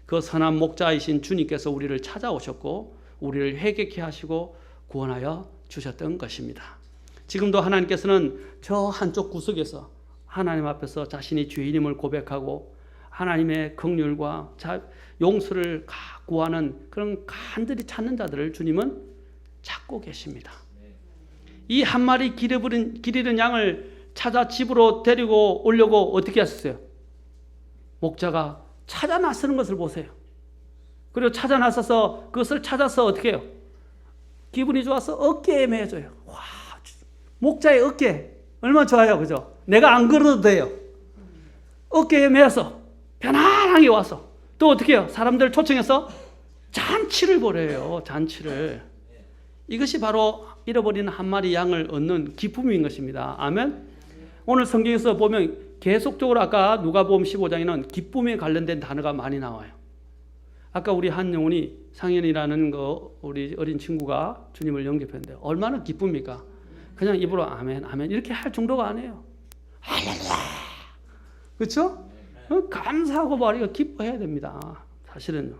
S2: 그 선한 목자이신 주님께서 우리를 찾아오셨고 우리를 회개케 하시고 구원하여 주셨던 것입니다. 지금도 하나님께서는 저 한쪽 구석에서 하나님 앞에서 자신이 죄인임을 고백하고 하나님의 긍휼과 용서를 구하는 그런 간절히 찾는 자들을 주님은 찾고 계십니다. 이 한 마리 길 잃은 양을 찾아 집으로 데리고 오려고 어떻게 하셨어요? 목자가 찾아 나서는 것을 보세요. 그리고 찾아 나서서 그것을 찾아서 어떻게 해요? 기분이 좋아서 어깨에 매줘요. 와, 목자의 어깨 얼마나 좋아요, 그죠? 내가 안 걸어도 돼요. 어깨에 매서 편안하게 와서 또 어떻게 해요? 사람들 초청해서 잔치를 벌여요. 잔치를. 이것이 바로 잃어버린 한 마리 양을 얻는 기쁨인 것입니다. 아멘. 오늘 성경에서 보면 계속적으로 아까 누가복음 15장에는 기쁨에 관련된 단어가 많이 나와요. 아까 우리 한 영혼이 상현이라는 우리 어린 친구가 주님을 영접했는데 얼마나 기쁩니까? 그냥 입으로 아멘 아멘 이렇게 할 정도가 아니에요. 할렐루야. 그렇죠? 감사하고 말이야 기뻐해야 됩니다. 사실은요.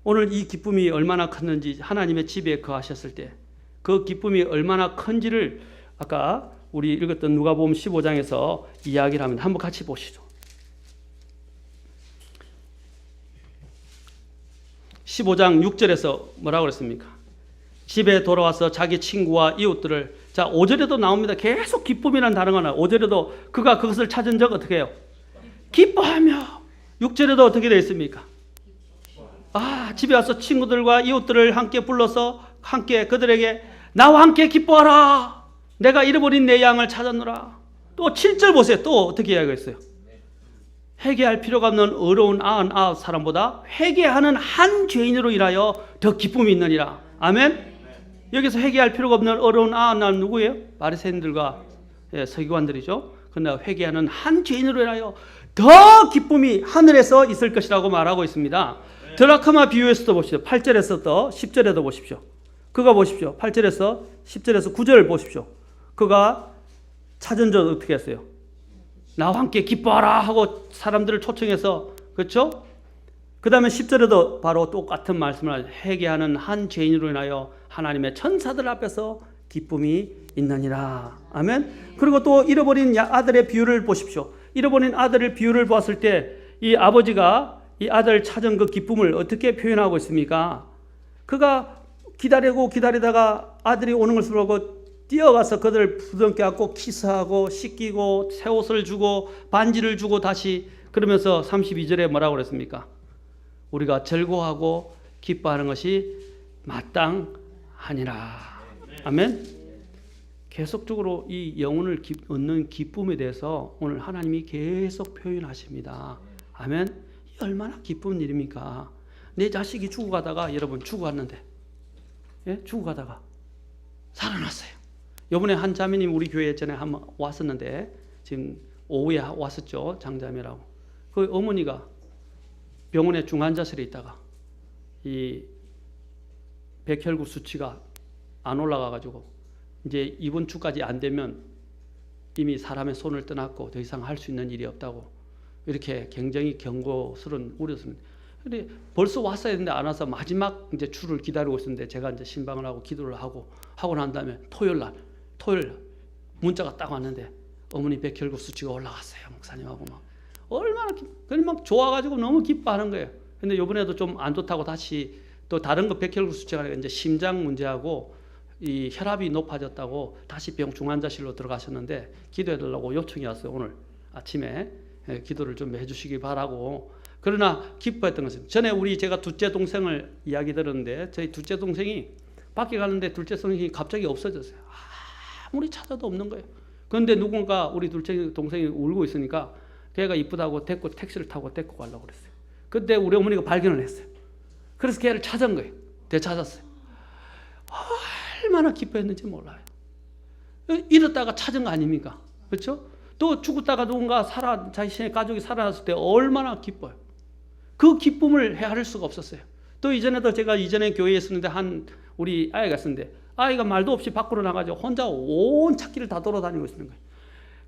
S2: 오늘 이 기쁨이 얼마나 컸는지, 하나님의 집에 거하셨을 때 그 기쁨이 얼마나 큰지를 아까 우리 읽었던 누가복음 15장에서 이야기를 합니다. 한번 같이 보시죠. 15장 6절에서 뭐라고 그랬습니까? 집에 돌아와서 자기 친구와 이웃들을, 자 5절에도 나옵니다. 계속 기쁨이라는 단어가 나와요. 5절에도 그가 그것을 찾은 적 어떻게 해요? 기뻐하며. 6절에도 어떻게 되어 있습니까? 집에 와서 친구들과 이웃들을 함께 불러서 함께 그들에게 나와 함께 기뻐하라. 내가 잃어버린 내 양을 찾았노라. 또 7절 보세요. 또 어떻게 이야기했어요? 회개할 필요가 없는 어려운 99 사람보다 회개하는 한 죄인으로 인하여 더 기쁨이 있느니라. 아멘. 여기서 회개할 필요가 없는 어려운 99 누구예요? 바리새인들과 서기관들이죠. 그러나 회개하는 한 죄인으로 인하여 더 기쁨이 하늘에서 있을 것이라고 말하고 있습니다. 드라크마 비유에서도 보십시오. 8절에서도 10절에도 보십시오. 그가 보십시오. 8절에서 10절에서 9절을 보십시오. 그가 찾은 자 어떻게 했어요? 나와 함께 기뻐하라 하고 사람들을 초청해서, 그렇죠? 그 다음에 10절에도 바로 똑같은 말씀을 회개하는 한 죄인으로 인하여 하나님의 천사들 앞에서 기쁨이 있느니라. 아멘. 그리고 또 잃어버린 아들의 비유를 보십시오. 잃어버린 아들의 비유를 보았을 때 이 아버지가 이 아들을 찾은 그 기쁨을 어떻게 표현하고 있습니까? 그가 기다리다가 아들이 오는 것을 보고 뛰어가서 그들을 부둥켜 안고 키스하고 씻기고 새 옷을 주고 반지를 주고 다시, 그러면서 32절에 뭐라고 그랬습니까? 우리가 즐거워하고 기뻐하는 것이 마땅하니라. 아멘. 계속적으로 이 영혼을 얻는 기쁨에 대해서 오늘 하나님이 계속 표현하십니다. 아멘. 이 얼마나 기쁜 일입니까? 내 자식이 죽어가다가, 여러분 죽어갔는데, 예? 죽어가다가 살아났어요. 이번에 한 자매님 우리 교회 전에 한번 왔었는데, 지금 오후에 왔었죠. 장자매라고. 그 어머니가 병원에 중환자실에 있다가 이 백혈구 수치가 안 올라가가지고 이제 이번 주까지 안 되면 이미 사람의 손을 떠났고 더 이상 할 수 있는 일이 없다고 이렇게 굉장히 경고스러운 우려였습니다. 근데 벌써 왔어야 되는데 안 와서 마지막 이제 주를 기다리고 있었는데 제가 이제 신방을 하고 기도를 하고 난 다음에 토요일 문자가 딱 왔는데 어머니 백혈구 수치가 올라갔어요. 목사님하고 막 얼마나 그냥 막 좋아가지고 너무 기뻐하는 거예요. 근데 이번에도 좀 안 좋다고 다시 또 다른 거 백혈구 수치가 이제 심장 문제하고 이 혈압이 높아졌다고 다시 병 중환자실로 들어가셨는데 기도해달라고 요청이 왔어요. 오늘 아침에 기도를 좀 해주시기 바라고. 그러나 기뻐했던 것은 전에 제가 둘째 동생을 이야기 들었는데 저희 둘째 동생이 밖에 가는데 둘째 동생이 갑자기 없어졌어요. 아무리 찾아도 없는 거예요. 그런데 누군가 우리 둘째 동생이 울고 있으니까 걔가 이쁘다고 택시를 타고 데리고 가려고 그랬어요. 그때 우리 어머니가 발견을 했어요. 그래서 걔를 찾은 거예요. 되찾았어요. 얼마나 기뻐했는지 몰라요. 잃었다가 찾은 거 아닙니까? 그렇죠? 또 죽었다가 누군가 자신의 가족이 살아났을 때 얼마나 기뻐요. 그 기쁨을 헤아릴 수가 없었어요. 또 이전에도 제가 이전에 교회에 있었는데 우리 아이가 있었는데 아이가 말도 없이 밖으로 나가서 혼자 온 찾기를 다 돌아다니고 있는 거예요.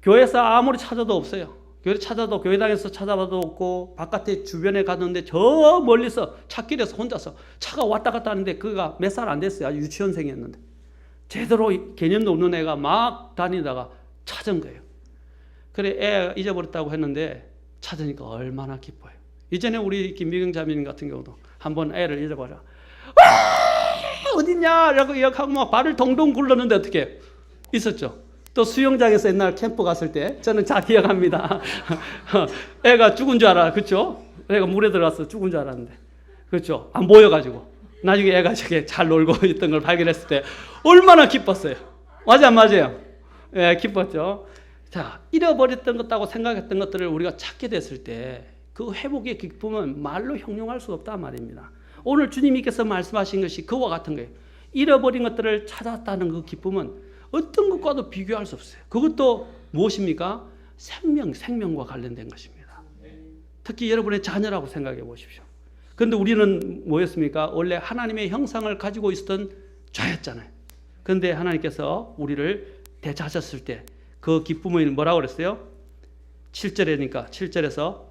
S2: 교회에서 아무리 찾아도 없어요. 교회당에서 찾아봐도 없고 바깥에 주변에 갔는데 저 멀리서 찾길에서 혼자서 차가 왔다 갔다 하는데 그가 몇 살 안 됐어요. 아주 유치원생이었는데 제대로 개념도 없는 애가 막 다니다가 찾은 거예요. 그래 애 잊어버렸다고 했는데 찾으니까 얼마나 기뻐요. 이전에 우리 김미경 자매님 같은 경우도 한번 애를 잊어버려 어딨냐 라고 이야기하고 막 발을 동동 굴렀는데 어떻게 있었죠. 또 수영장에서 옛날 캠프 갔을 때 저는 잘 기억합니다. 애가 죽은 줄 알아. 그렇죠? 애가 물에 들어가서 죽은 줄 알았는데 그렇죠? 안 보여가지고 나중에 애가 저게 잘 놀고 있던 걸 발견했을 때 얼마나 기뻤어요. 맞아 안 맞아요? 예, 기뻤죠. 자, 잃어버렸던 것다고 생각했던 것들을 우리가 찾게 됐을 때 그 회복의 기쁨은 말로 형용할 수 없단 말입니다. 오늘 주님께서 말씀하신 것이 그와 같은 거예요. 잃어버린 것들을 찾았다는 그 기쁨은 어떤 것과도 비교할 수 없어요. 그것도 무엇입니까? 생명과 관련된 것입니다. 특히 여러분의 자녀라고 생각해 보십시오. 그런데 우리는 뭐였습니까? 원래 하나님의 형상을 가지고 있었던 자였잖아요. 그런데 하나님께서 우리를 되찾았을 때 그 기쁨은 뭐라고 그랬어요? 7절에서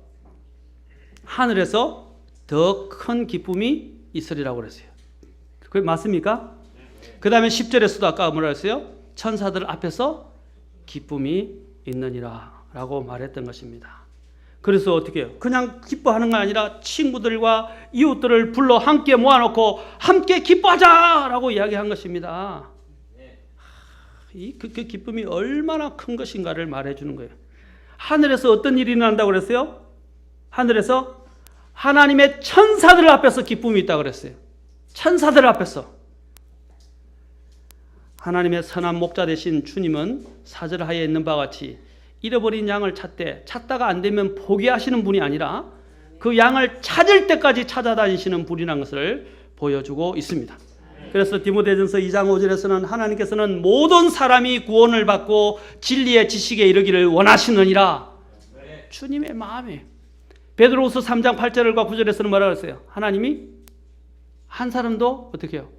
S2: 하늘에서 더 큰 기쁨이 있으리라고 그랬어요. 그게 맞습니까? 그 다음에 10절에서도 아까 뭐라 했어요? 천사들 앞에서 기쁨이 있느니라 라고 말했던 것입니다. 그래서 어떻게 해요? 그냥 기뻐하는 건 아니라 친구들과 이웃들을 불러 함께 모아놓고 함께 기뻐하자 라고 이야기한 것입니다. 그 기쁨이 얼마나 큰 것인가를 말해주는 거예요. 하늘에서 어떤 일이 일어난다고 그랬어요? 하늘에서 하나님의 천사들 앞에서 기쁨이 있다고 그랬어요. 천사들 앞에서. 하나님의 선한 목자 되신 주님은 사절하에 있는 바와 같이 잃어버린 양을 찾다가 안 되면 포기하시는 분이 아니라 그 양을 찾을 때까지 찾아다니시는 분이라는 것을 보여주고 있습니다. 그래서 디모데전서 2장 5절에서는 하나님께서는 모든 사람이 구원을 받고 진리의 지식에 이르기를 원하시느니라. 주님의 마음이에요. 베드로후서 3장 8절과 9절에서는 뭐라고 했어요? 하나님이 한 사람도 어떻게 해요?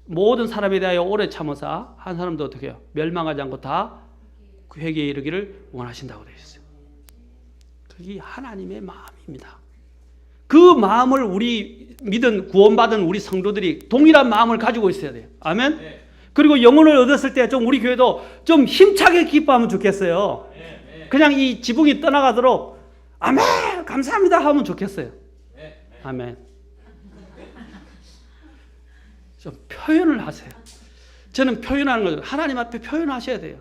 S2: 모든 사람에 대하여 오래 참으사 한 사람도 어떻게 해요? 멸망하지 않고 다 회개에 이르기를 원하신다고 되어 있어요. 그게 하나님의 마음입니다. 그 마음을 우리 믿은 구원받은 우리 성도들이 동일한 마음을 가지고 있어야 돼요. 아멘. 네. 그리고 영혼을 얻었을 때 좀 우리 교회도 좀 힘차게 기뻐하면 좋겠어요. 네. 그냥 이 지붕이 떠나가도록 아멘 감사합니다 하면 좋겠어요. 네. 아멘. 좀 표현을 하세요. 저는 표현하는 거죠. 하나님 앞에 표현하셔야 돼요.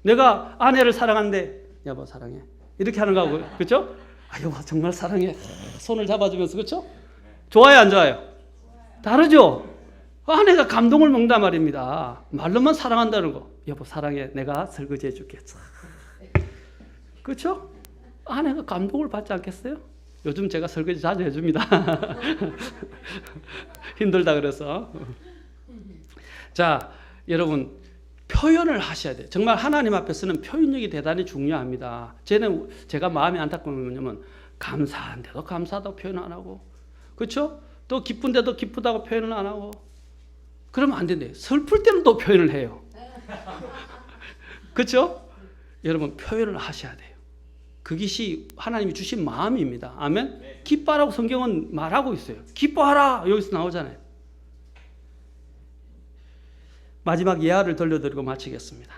S2: 내가 아내를 사랑하는데 여보 사랑해 이렇게 하는 거하고 그렇죠? 아 여보 정말 사랑해 손을 잡아주면서 그렇죠? 좋아요 안 좋아요? 다르죠? 아내가 감동을 먹는단 말입니다. 말로만 사랑한다는 거. 여보 사랑해 내가 설거지 해줄게. 그렇죠? 아내가 감동을 받지 않겠어요? 요즘 제가 설거지 자주 해줍니다. 힘들다 그래서. 자 여러분 표현을 하셔야 돼요. 정말 하나님 앞에서는 표현력이 대단히 중요합니다. 제가 마음이 안타까운 건 뭐냐면 감사한데도 감사하다고 표현 안 하고 그렇죠? 또 기쁜데도 기쁘다고 표현을 안 하고 그러면 안 된대요. 슬플 때는 또 표현을 해요. 그렇죠? 여러분 표현을 하셔야 돼요. 그것이 하나님이 주신 마음입니다. 아멘? 기뻐하라고 성경은 말하고 있어요. 기뻐하라 여기서 나오잖아요. 마지막 예화를 들려드리고 마치겠습니다.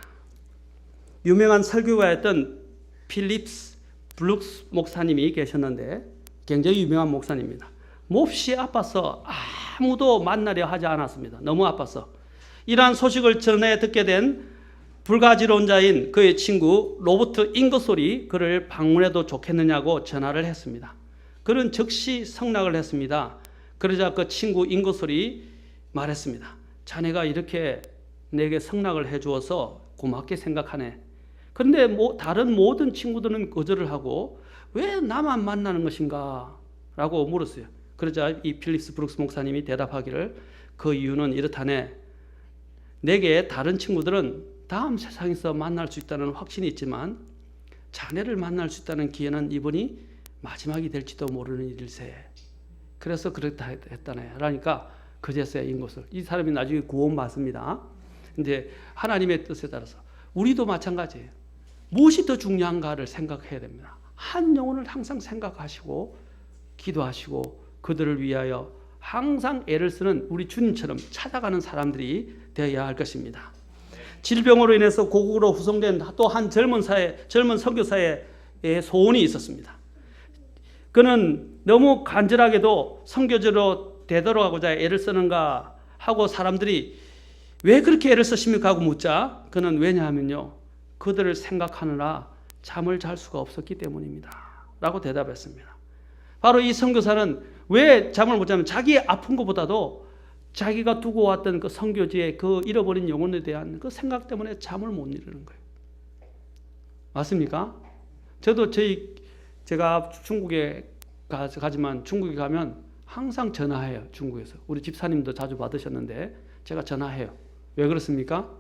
S2: 유명한 설교가였던 필립스 블룩스 목사님이 계셨는데 굉장히 유명한 목사님입니다. 몹시 아파서 아무도 만나려 하지 않았습니다. 너무 아파서. 이러한 소식을 전해 듣게 된 불가지론자인 그의 친구 로버트 잉거솔이 그를 방문해도 좋겠느냐고 전화를 했습니다. 그는 즉시 성락을 했습니다. 그러자 그 친구 잉거솔이 말했습니다. 자네가 이렇게 내게 성락을 해주어서 고맙게 생각하네. 그런데 다른 모든 친구들은 거절을 하고 왜 나만 만나는 것인가? 라고 물었어요. 그러자 이 필립스 브룩스 목사님이 대답하기를 그 이유는 이렇다네. 내게 다른 친구들은 다음 세상에서 만날 수 있다는 확신이 있지만 자네를 만날 수 있다는 기회는 이번이 마지막이 될지도 모르는 일일세. 그래서 그렇다 했다네. 그러니까 그제서야 인것을. 이 사람이 나중에 구원받습니다. 근데 하나님의 뜻에 따라서 우리도 마찬가지예요. 무엇이 더 중요한가를 생각해야 됩니다. 한 영혼을 항상 생각하시고 기도하시고 그들을 위하여 항상 애를 쓰는 우리 주님처럼 찾아가는 사람들이 되어야 할 것입니다. 질병으로 인해서 고국으로 후송된 또 한 젊은 선교사의 소원이 있었습니다. 그는 너무 간절하게도 선교지로 되돌아가고자 애를 쓰는가 하고 사람들이 왜 그렇게 애를 쓰십니까 하고 묻자 그는 왜냐하면요 그들을 생각하느라 잠을 잘 수가 없었기 때문입니다 라고 대답했습니다. 바로 이 선교사는 왜 잠을 못 자면 자기 아픈 것보다도 자기가 두고 왔던 그 선교지의 그 잃어버린 영혼에 대한 그 생각 때문에 잠을 못 이루는 거예요. 맞습니까? 저도 제가 중국에 가지만 중국에 가면 항상 전화해요. 중국에서. 우리 집사님도 자주 받으셨는데 제가 전화해요. 왜 그렇습니까?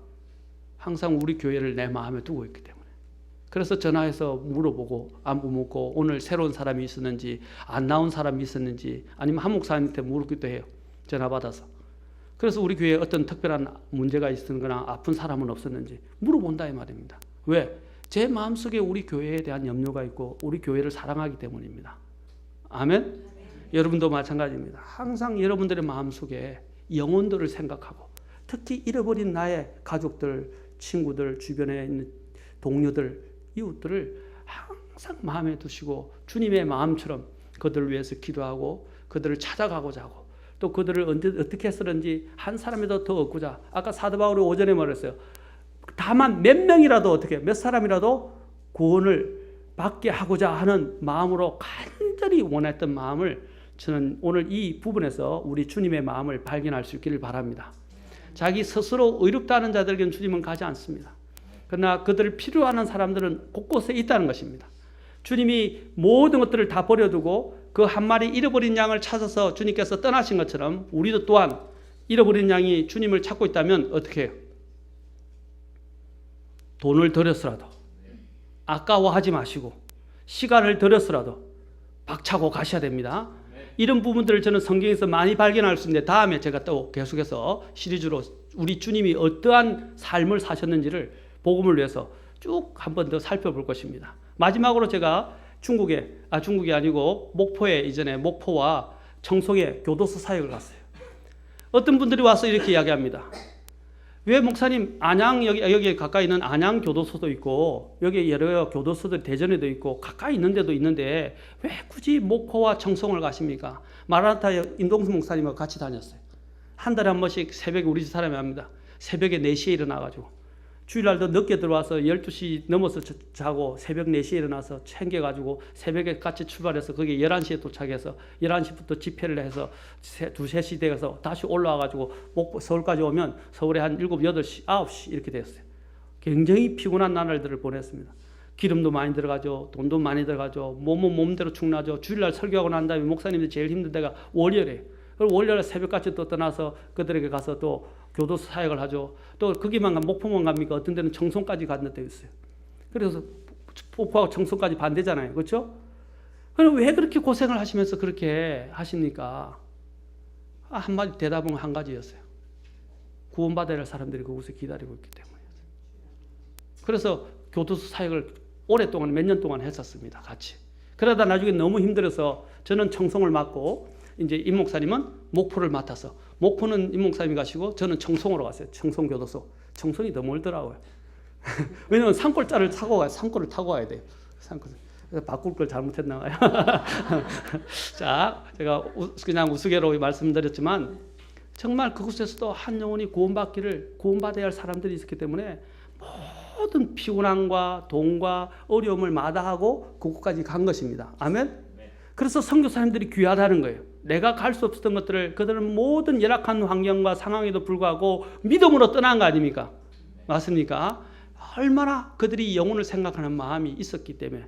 S2: 항상 우리 교회를 내 마음에 두고 있기 때문에. 그래서 전화해서 물어보고 안부 묻고 오늘 새로운 사람이 있었는지 안 나온 사람이 있었는지 아니면 한 목사님한테 물기도 해요. 전화 받아서. 그래서 우리 교회에 어떤 특별한 문제가 있었거나 아픈 사람은 없었는지 물어본다 이 말입니다. 왜? 제 마음속에 우리 교회에 대한 염려가 있고 우리 교회를 사랑하기 때문입니다. 아멘? 여러분도 마찬가지입니다. 항상 여러분들의 마음속에 영혼들을 생각하고 특히 잃어버린 나의 가족들, 친구들, 주변에 있는 동료들, 이웃들을 항상 마음에 두시고 주님의 마음처럼 그들을 위해서 기도하고 그들을 찾아가고자 하고 또 그들을 어떻게 했었는지 한 사람이라도 더 얻고자. 아까 사도 바울이 오전에 말했어요. 다만 몇 명이라도 어떻게 몇 사람이라도 구원을 받게 하고자 하는 마음으로 간절히 원했던 마음을 저는 오늘 이 부분에서 우리 주님의 마음을 발견할 수 있기를 바랍니다. 자기 스스로 의롭다는 자들에게는 주님은 가지 않습니다. 그러나 그들을 필요하는 사람들은 곳곳에 있다는 것입니다. 주님이 모든 것들을 다 버려두고 그 한 마리 잃어버린 양을 찾아서 주님께서 떠나신 것처럼 우리도 또한 잃어버린 양이 주님을 찾고 있다면 어떻게 해요? 돈을 들여서라도 아까워하지 마시고 시간을 들여서라도 박차고 가셔야 됩니다. 이런 부분들을 저는 성경에서 많이 발견할 수 있는데 다음에 제가 또 계속해서 시리즈로 우리 주님이 어떠한 삶을 사셨는지를 복음을 위해서 쭉 한 번 더 살펴볼 것입니다. 마지막으로 제가 중국이 아니고 목포에 이전에 목포와 청송에 교도소 사역을 갔어요. 어떤 분들이 와서 이렇게 이야기합니다. 왜 목사님 안양 여기 가까이 있는 안양 교도소도 있고 여기 여러 교도소들 대전에도 있고 가까이 있는 데도 있는데 왜 굳이 목포와 청송을 가십니까? 마라나타 임동수 목사님과 같이 다녔어요. 한 달에 한 번씩 새벽에 우리 집 사람이 합니다. 새벽에 4시에 일어나가지고 주일날도 늦게 들어와서 12시 넘어서 자고 새벽 4시에 일어나서 챙겨가지고 새벽에 같이 출발해서 거기 11시에 도착해서 11시부터 집회를 해서 2, 3시 돼서 다시 올라와가지고 서울까지 오면 서울에 한 7, 8시, 9시 이렇게 됐어요. 굉장히 피곤한 나날들을 보냈습니다. 기름도 많이 들어가죠. 돈도 많이 들어가죠. 몸은 몸대로 축나죠. 주일날 설교하고 난 다음에 목사님들 제일 힘든 데가 월요일이에요. 그리고 월요일에 새벽까지 또 떠나서 그들에게 가서 또 교도소 사역을 하죠. 또 거기만 목포만 갑니까? 어떤 데는 청송까지 갔는 데 있어요. 그래서 목포하고 청송까지 반대잖아요. 그렇죠? 그럼 왜 그렇게 고생을 하시면서 그렇게 하십니까? 한마디 대답은 한 가지였어요. 구원받아야 할 사람들이 그곳에 기다리고 있기 때문이었어요. 그래서 교도소 사역을 오랫동안 몇 년 동안 했었습니다. 같이. 그러다 나중에 너무 힘들어서 저는 청송을 맡고 이제 임 목사님은 목포를 맡아서 목포는 임 목사님이 가시고 저는 청송으로 갔어요. 청송교도소. 청송이 더 멀더라고요. 왜냐면 산골짜를 타고 가요. 산골을 타고 가야 돼요. 산골. 그래서 바꿀 걸 잘못했나 봐요. 자, 제가 그냥 우스개로 말씀드렸지만 정말 그곳에서도 한 영혼이 구원받아야 할 사람들이 있었기 때문에 모든 피곤함과 돈과 어려움을 마다하고 그곳까지 간 것입니다. 아멘? 그래서 선교사님들이 귀하다는 거예요. 내가 갈 수 없었던 것들을 그들은 모든 열악한 환경과 상황에도 불구하고 믿음으로 떠난 거 아닙니까? 맞습니까? 얼마나 그들이 영혼을 생각하는 마음이 있었기 때문에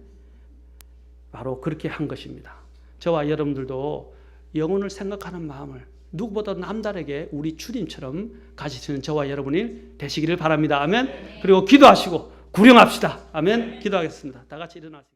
S2: 바로 그렇게 한 것입니다. 저와 여러분들도 영혼을 생각하는 마음을 누구보다 남다르게 우리 주님처럼 가지시는 저와 여러분이 되시기를 바랍니다. 아멘. 그리고 기도하시고 구령합시다. 아멘. 기도하겠습니다. 다 같이 일어나시죠.